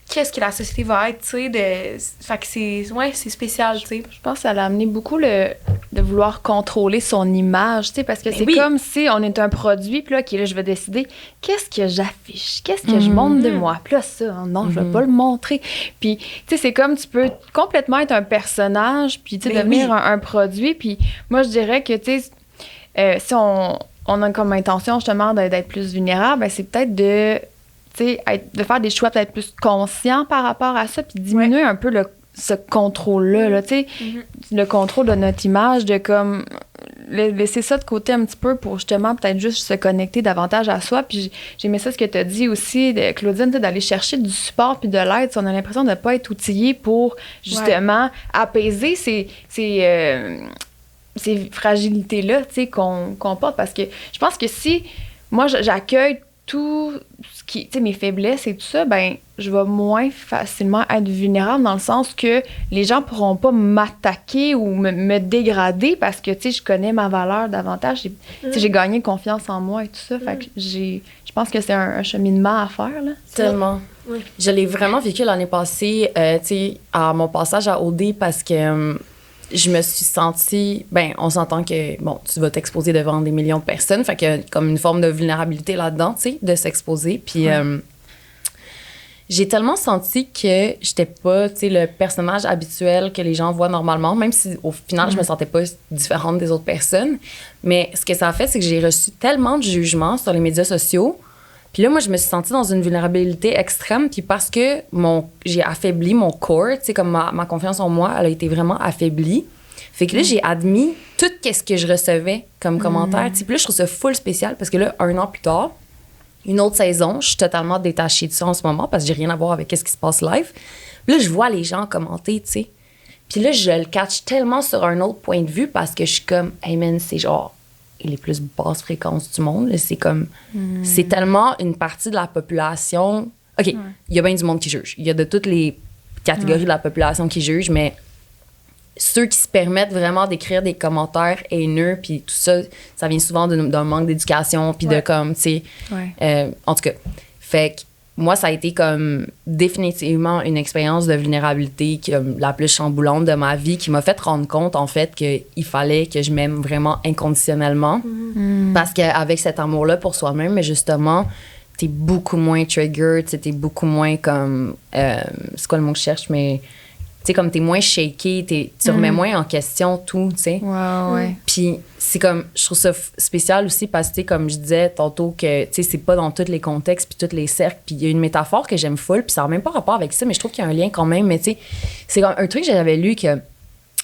qu'est-ce que la société va être, tu sais, fait que c'est spécial, tu sais. Je pense que ça l'a amené beaucoup de vouloir contrôler son image, tu sais, parce que c'est comme si on est un produit, puis là, OK, là, je vais décider qu'est-ce que j'affiche, qu'est-ce que je montre de moi, puis là, ça, non, je vais pas le montrer. Puis, tu sais, c'est comme tu peux complètement être un personnage, puis, tu sais, devenir un produit, puis moi, je dirais que, tu sais, si on a comme intention, justement, d'être plus vulnérable, ben, c'est peut-être de faire des choix peut-être plus conscients par rapport à ça, puis diminuer un peu ce contrôle-là, là, tu sais, le contrôle de notre image, de comme laisser ça de côté un petit peu pour justement peut-être juste se connecter davantage à soi. Puis j'aimais ça ce que tu as dit aussi, Claudine, d'aller chercher du support puis de l'aide si on a l'impression de ne pas être outillé pour justement apaiser ces fragilités-là, tu sais, qu'on porte. Parce que je pense que si moi j'accueille tout ce qui, tu sais, mes faiblesses et tout ça, ben je vais moins facilement être vulnérable dans le sens que les gens pourront pas m'attaquer ou me dégrader parce que, tu sais, je connais ma valeur davantage. J'ai gagné confiance en moi et tout ça. Fait que je pense que c'est un cheminement à faire, là. Tellement. Oui. Je l'ai vraiment vécu l'année passée, tu sais, à mon passage à OD parce que... je me suis sentie... Ben, on s'entend que, bon, tu vas t'exposer devant des millions de personnes, fait qu'il y a comme une forme de vulnérabilité là-dedans, tu sais, de s'exposer. Puis j'ai tellement senti que j'étais pas, tu sais, le personnage habituel que les gens voient normalement, même si au final, je me sentais pas différente des autres personnes. Mais ce que ça a fait, c'est que j'ai reçu tellement de jugements sur les médias sociaux. Puis là, moi, je me suis sentie dans une vulnérabilité extrême. Puis parce que j'ai affaibli mon corps, tu sais, comme ma confiance en moi, elle a été vraiment affaiblie. Fait que là, j'ai admis tout ce que je recevais comme commentaire. Puis là, je trouve ça full spécial parce que là, 1 an plus tard, une autre saison, je suis totalement détachée de ça en ce moment parce que j'ai rien à voir avec ce qui se passe live. Puis là, je vois les gens commenter, tu sais. Puis là, je le catch tellement sur un autre point de vue parce que je suis comme, hey man, c'est genre... les plus basses fréquences du monde. Là, c'est comme... C'est tellement une partie de la population... OK, il y a bien du monde qui juge. Il y a de toutes les catégories de la population qui jugent, mais ceux qui se permettent vraiment d'écrire des commentaires haineux, puis tout ça, ça vient souvent d'un manque d'éducation, puis de comme, tu sais... en tout cas, fait que moi, ça a été comme définitivement une expérience de vulnérabilité la plus chamboulante de ma vie qui m'a fait rendre compte, en fait, qu'il fallait que je m'aime vraiment inconditionnellement. Parce qu'avec cet amour-là pour soi-même, mais justement, t'es beaucoup moins trigger, t'es beaucoup moins comme... c'est quoi le mot que je cherche, mais... Tu sais, comme t'es moins shaky, tu remets moins en question tout, tu sais. Ouais. Puis c'est comme, je trouve ça spécial aussi parce que, comme je disais tantôt, que, tu sais, c'est pas dans tous les contextes puis tous les cercles. Puis il y a une métaphore que j'aime full, puis ça n'a même pas rapport avec ça, mais je trouve qu'il y a un lien quand même. Mais tu sais, c'est comme un truc que j'avais lu que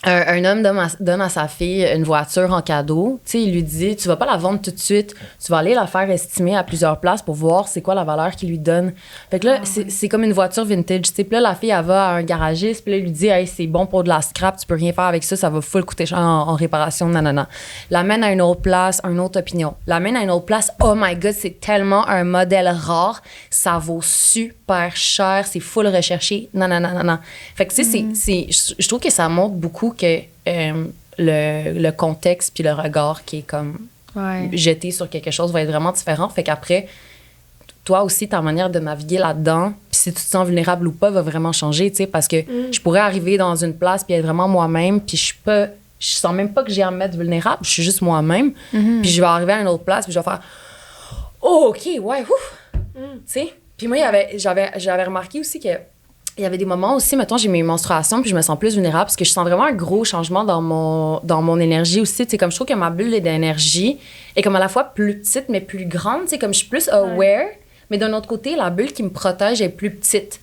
un homme donne à sa fille une voiture en cadeau. Tu sais, il lui dit, tu vas pas la vendre tout de suite, tu vas aller la faire estimer à plusieurs places pour voir c'est quoi la valeur qu'il lui donne. Fait que là, c'est comme une voiture vintage. Tu sais, puis là, la fille, elle va à un garagiste, puis là, il lui dit, hey, c'est bon pour de la scrap, tu peux rien faire avec ça, ça va full coûter cher en réparation, nanana. L'amène à une autre place, une autre opinion. L'amène à une autre place, oh my God, c'est tellement un modèle rare, ça vaut super cher, c'est full recherché, nanana. Fait que tu sais, je trouve que ça montre beaucoup que le contexte puis le regard qui est comme jeté sur quelque chose va être vraiment différent. Fait qu'après, toi aussi, ta manière de naviguer là-dedans, puis si tu te sens vulnérable ou pas, va vraiment changer, tu sais, parce que je pourrais arriver dans une place puis être vraiment moi-même, puis je sens même pas que j'ai à me mettre vulnérable, je suis juste moi-même, puis je vais arriver à une autre place puis je vais faire « Oh, OK, ouais, ouf! » Tu sais? Puis moi, j'avais remarqué aussi que il y avait des moments aussi, mettons, j'ai mes menstruations puis je me sens plus vulnérable parce que je sens vraiment un gros changement dans mon énergie aussi. Tu sais, comme je trouve que ma bulle d'énergie est comme à la fois plus petite mais plus grande. Tu sais, comme je suis plus aware, mais d'un autre côté, la bulle qui me protège est plus petite.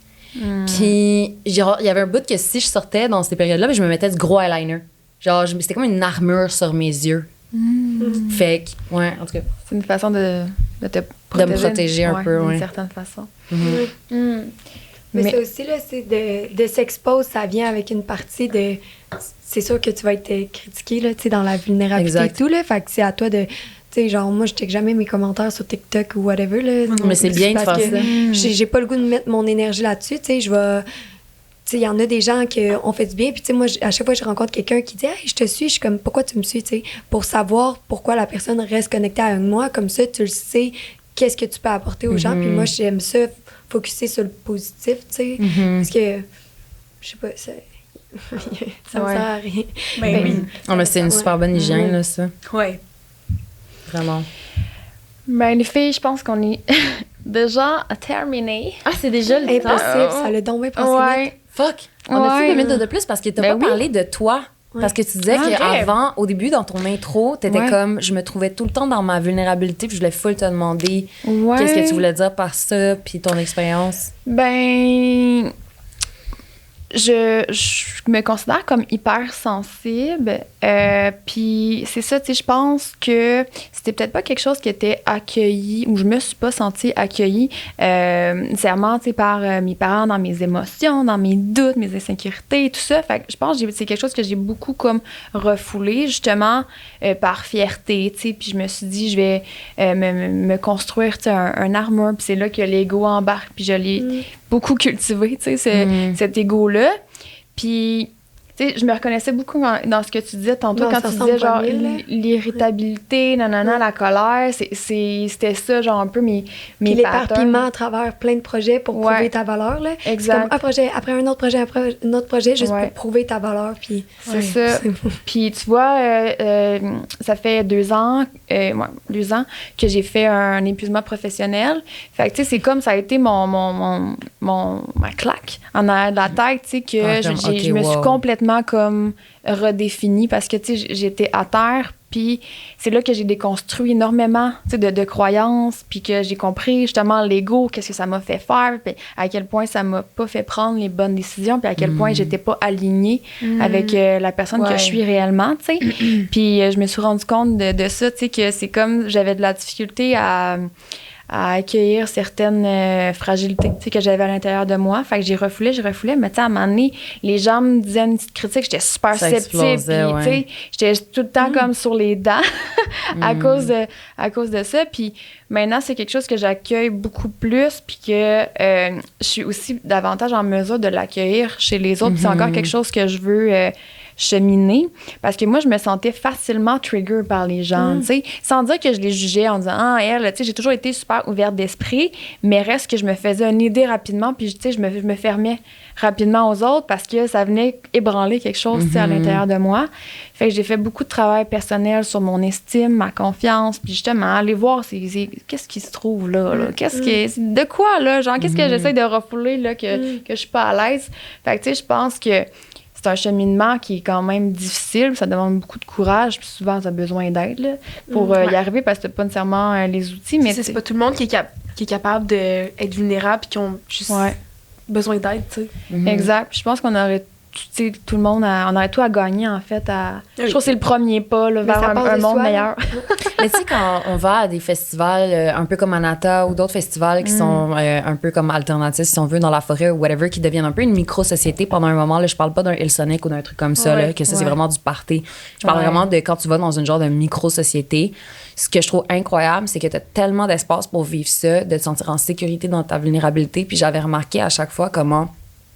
Puis, genre, il y avait un bout que si je sortais dans ces périodes-là, je me mettais du gros eyeliner. Genre, c'était comme une armure sur mes yeux. Fait que, ouais, en tout cas. C'est une façon de te protéger. De me protéger un peu, d'une certaine façon. Mais ça aussi, là, c'est de s'exposer, ça vient avec une partie de... C'est sûr que tu vas être critiqué, là, tu sais, dans la vulnérabilité et tout, là. Fait que c'est à toi de... Tu sais, genre, moi, je check jamais mes commentaires sur TikTok ou whatever, là. Mais c'est bien de faire ça. J'ai pas le goût de mettre mon énergie là-dessus, tu sais, je vais... Tu sais, il y en a des gens qui ont fait du bien, puis tu sais, moi, à chaque fois que je rencontre quelqu'un qui dit « Hey, je te suis », je suis comme « Pourquoi tu me suis ?» Tu sais, pour savoir pourquoi la personne reste connectée avec moi, comme ça, tu le sais, qu'est-ce que tu peux apporter aux gens, puis moi, j'aime ça, focuser sur le positif, tu sais, parce que, je sais pas, ça me sert à rien. Ben oui. Non, mais c'est une super bonne hygiène, là, ça. Ouais. Vraiment. Ben, les filles, je pense qu'on est déjà terminé. Ah, c'est déjà le temps? Impossible, ça l'a donc bien passé vite. Fuck! On a-tu 2 minutes de plus? Parce que t'as pas parlé de toi. Ouais. Parce que tu disais qu'avant, au début, dans ton intro, t'étais comme, je me trouvais tout le temps dans ma vulnérabilité, puis je voulais full te demander qu'est-ce que tu voulais dire par ça, puis ton expérience. Ben, je me considère comme hyper sensible. Puis c'est ça, tu sais, je pense que c'était peut-être pas quelque chose qui était accueilli, ou je me suis pas sentie accueillie nécessairement, tu sais, par mes parents dans mes émotions, dans mes doutes, mes insécurités, tout ça. Fait que je pense que c'est quelque chose que j'ai beaucoup comme refoulé, justement, par fierté, tu sais. Puis je me suis dit, je vais me construire, tu sais, un armure. Puis c'est là que l'ego embarque, puis je l'ai beaucoup cultivé, tu sais, cet ego-là. Puis, tu sais, je me reconnaissais beaucoup dans ce que tu disais tantôt, quand tu disais, genre, l'irritabilité, nanana, la colère, c'était ça, genre, un peu mes puis l'éparpillement à travers plein de projets pour prouver ta valeur, là. Exact. C'est comme un projet, après un autre projet, après un autre projet, juste pour prouver ta valeur, puis... C'est ça. Puis, tu vois, ça fait 2 ans que j'ai fait un épuisement professionnel. Fait que, tu sais, c'est comme ça a été ma claque en arrière de la tête, tu sais, que je me suis complètement comme redéfinie parce que, tu sais, j'étais à terre, puis c'est là que j'ai déconstruit énormément, tu sais, de croyances, puis que j'ai compris justement l'ego, qu'est-ce que ça m'a fait faire, puis à quel point ça m'a pas fait prendre les bonnes décisions, puis à quel point j'étais pas alignée avec la personne que je suis réellement, tu sais. Puis je me suis rendu compte de ça, tu sais, que c'est comme j'avais de la difficulté à accueillir certaines fragilités, tu sais, que j'avais à l'intérieur de moi. Fait que j'ai refoulé, mais tu sais, à un moment donné, les gens me disaient une petite critique, j'étais super sceptique, puis tu sais, j'étais tout le temps comme sur les dents à cause de ça. Puis maintenant, c'est quelque chose que j'accueille beaucoup plus, puis que je suis aussi davantage en mesure de l'accueillir chez les autres. Puis c'est encore quelque chose que je veux cheminer, parce que moi, je me sentais facilement trigger par les gens, tu sais, sans dire que je les jugeais en disant « Ah, elle, tu sais, j'ai toujours été super ouverte d'esprit, mais reste que je me faisais une idée rapidement, puis tu sais, je me fermais rapidement aux autres parce que ça venait ébranler quelque chose, tu sais, à l'intérieur de moi. Fait que j'ai fait beaucoup de travail personnel sur mon estime, ma confiance, puis justement, aller voir qu'est-ce qui se trouve là, de quoi, là, genre, qu'est-ce que j'essaie de refouler, là, que je suis pas à l'aise. Fait que, tu sais, je pense que c'est un cheminement qui est quand même difficile, ça demande beaucoup de courage, puis souvent, ça a besoin d'aide là, pour y arriver, parce que t'as pas nécessairement les outils. Mais c'est pas tout le monde qui est capable d'être vulnérable et qui ont juste besoin d'aide, tu sais. Exact. Puis je pense qu'on aurait sais, tout le monde, on aurait tout à gagner, en fait. Je trouve que c'est le premier pas là, vers un monde meilleur. Mais tu sais, quand on va à des festivals un peu comme Anata ou d'autres festivals qui sont un peu comme alternatifs, si on veut, dans la forêt ou whatever, qui deviennent un peu une micro-société pendant un moment. Là, je parle pas d'un Hillsonic ou d'un truc comme ça, là, que ça, c'est vraiment du party. Je parle vraiment de quand tu vas dans une genre de micro-société. Ce que je trouve incroyable, c'est que tu as tellement d'espace pour vivre ça, de te sentir en sécurité dans ta vulnérabilité. Puis j'avais remarqué à chaque fois comment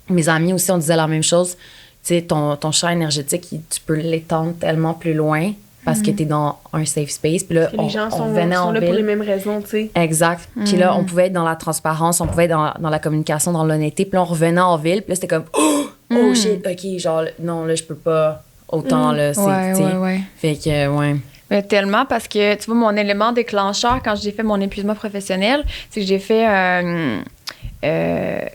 mes amis aussi, on disait la même chose. Tu sais, ton champ énergétique, tu peux l'étendre tellement plus loin parce que tu es dans un safe space. Puis là, les gens sont venait là en pour ville. les mêmes raisons, tu sais. Exact. Puis là, on pouvait être dans la transparence, on pouvait être dans la communication, dans l'honnêteté. Puis là, on revenait en ville. Puis là, c'était comme oh shit, OK, genre, non, là, je peux pas autant, là. Ouais. Fait que, ouais. Mais tellement parce que, tu vois, mon élément déclencheur quand j'ai fait mon épuisement professionnel, c'est que j'ai fait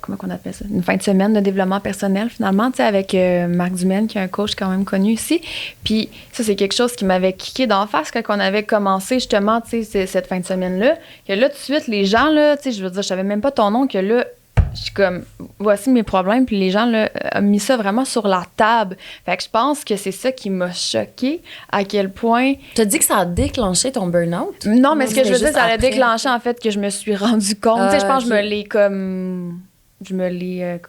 comment qu'on appelle ça? Une fin de semaine de développement personnel, finalement, tu sais, avec Marc Dumaine, qui est un coach quand même connu ici. Puis ça, c'est quelque chose qui m'avait kické d'en face quand on avait commencé, justement, tu sais, cette fin de semaine-là. Que là, tout de suite, les gens, là, tu sais, je veux dire, je savais même pas ton nom, que là, je suis comme, voici mes problèmes. Puis les gens, là, ont mis ça vraiment sur la table. Fait que je pense que c'est ça qui m'a choquée, à quel point... Tu as dit que ça a déclenché ton burn-out? Non, mais ce que je veux dire, ça a après. déclenché, en fait, que je me suis rendu compte. Tu sais, je pense que je me l'ai comme... Je me l'ai...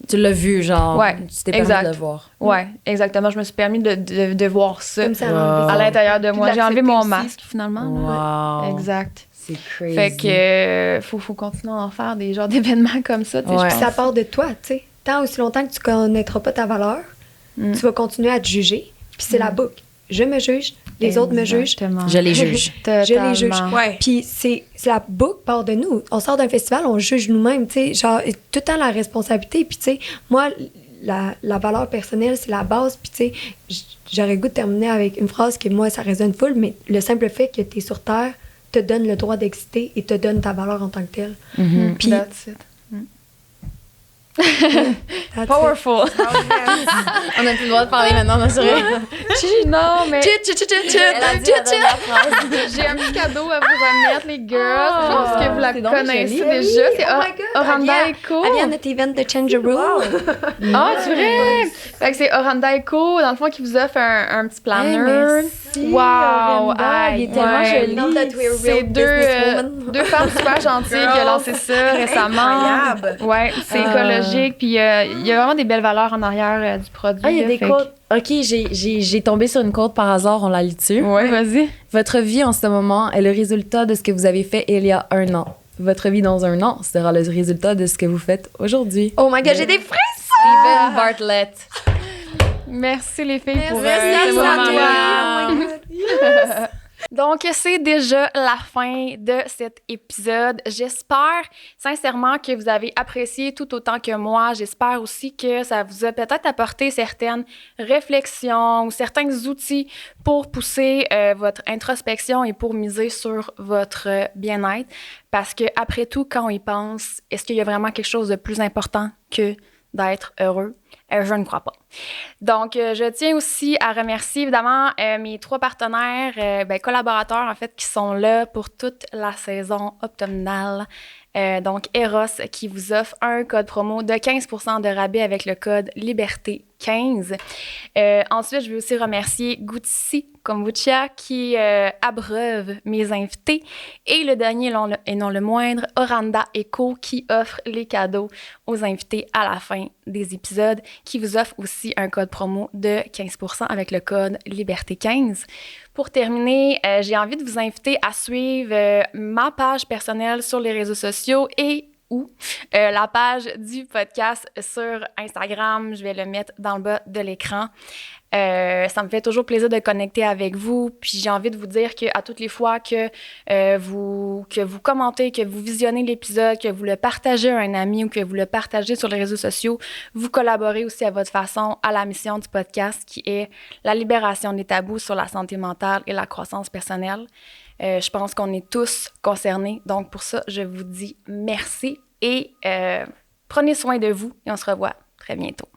Tu l'as vu, genre. Ouais, tu t'es permis exact. de le voir. Ouais, exactement. Je me suis permis de voir ça Comme ça, à l'intérieur de moi. Puis J'ai enlevé mon l'accepter masque, finalement. là. Wow. Exact. C'est crazy. Fait que faut continuer à en faire des genres d'événements comme ça. Tu sais, Ouais. je Ça pense. part de toi, tu sais. Tant aussi longtemps que tu connaîtras pas ta valeur, tu vas continuer à te juger. Puis c'est la boucle. Je me juge, les autres me jugent. Exactement. Je les juge. Je les juge. Totalement. Ouais. Puis c'est la boucle part de nous. On sort d'un festival, on juge nous-mêmes, tu sais, genre tout le temps la responsabilité. Puis tu sais, moi, la valeur personnelle, c'est la base. Puis tu sais, j'aurais le goût de terminer avec une phrase que moi, ça résonne full, mais le simple fait que tu es sur Terre te donne le droit d'exister et te donne ta valeur en tant que telle. Puis That's it. that's it. Powerful. On a plus le droit de parler maintenant, on a sur Non, mais Elle a dit la dernière phrase. j'ai un petit cadeau à vous remettre, les girls. Je pense que vous la c'est donc connaissez joli. déjà. C'est Oh my God, Oranda Echo. Elle vient de tes veines de Change a Rule. Ah, c'est vrai! Fait que c'est Oranda Echo, dans le fond, qui vous offre un petit planner. merci, Wow! Oranda, il est tellement ouais. joli. Know that we're C'est real businesswomen. deux femmes super gentilles qui ont lancé ça récemment. Incroyable. Ouais, c'est écologique. Puis il y a vraiment des belles valeurs en arrière du produit. Ah, il y a là, des fait quotes. OK, j'ai tombé sur une quote par hasard, on la lit dessus. Ouais, vas-y. Votre vie en ce moment est le résultat de ce que vous avez fait il y a un an. Votre vie dans un an sera le résultat de ce que vous faites aujourd'hui. Oh my God, j'ai des frissons! Steven Bartlett. Merci les filles pour Merci ce à moment-là. toi! Oh my God. Donc, c'est déjà la fin de cet épisode. J'espère sincèrement que vous avez apprécié tout autant que moi. J'espère aussi que ça vous a peut-être apporté certaines réflexions ou certains outils pour pousser votre introspection et pour miser sur votre bien-être. Parce que après tout, quand on y pense, est-ce qu'il y a vraiment quelque chose de plus important que d'être heureux? Je ne crois pas. Donc, je tiens aussi à remercier évidemment mes 3 partenaires, collaborateurs en fait, qui sont là pour toute la saison automnale. Donc, Eros qui vous offre un code promo de 15% de rabais avec le code Liberté15. Ensuite, je veux aussi remercier Gucci Kombucha qui abreuve mes invités. Et le dernier et non le moindre, Oranda Echo qui offre les cadeaux aux invités à la fin des épisodes, qui vous offre aussi un code promo de 15% avec le code Liberté15. Pour terminer, j'ai envie de vous inviter à suivre ma page personnelle sur les réseaux sociaux et ou la page du podcast sur Instagram. Je vais le mettre dans le bas de l'écran. Ça me fait toujours plaisir de connecter avec vous. Puis j'ai envie de vous dire qu'à toutes les fois que vous commentez, que vous visionnez l'épisode, que vous le partagez à un ami ou que vous le partagez sur les réseaux sociaux, vous collaborez aussi à votre façon à la mission du podcast qui est la libération des tabous sur la santé mentale et la croissance personnelle. Je pense qu'on est tous concernés. Donc, pour ça, je vous dis merci et prenez soin de vous et on se revoit très bientôt.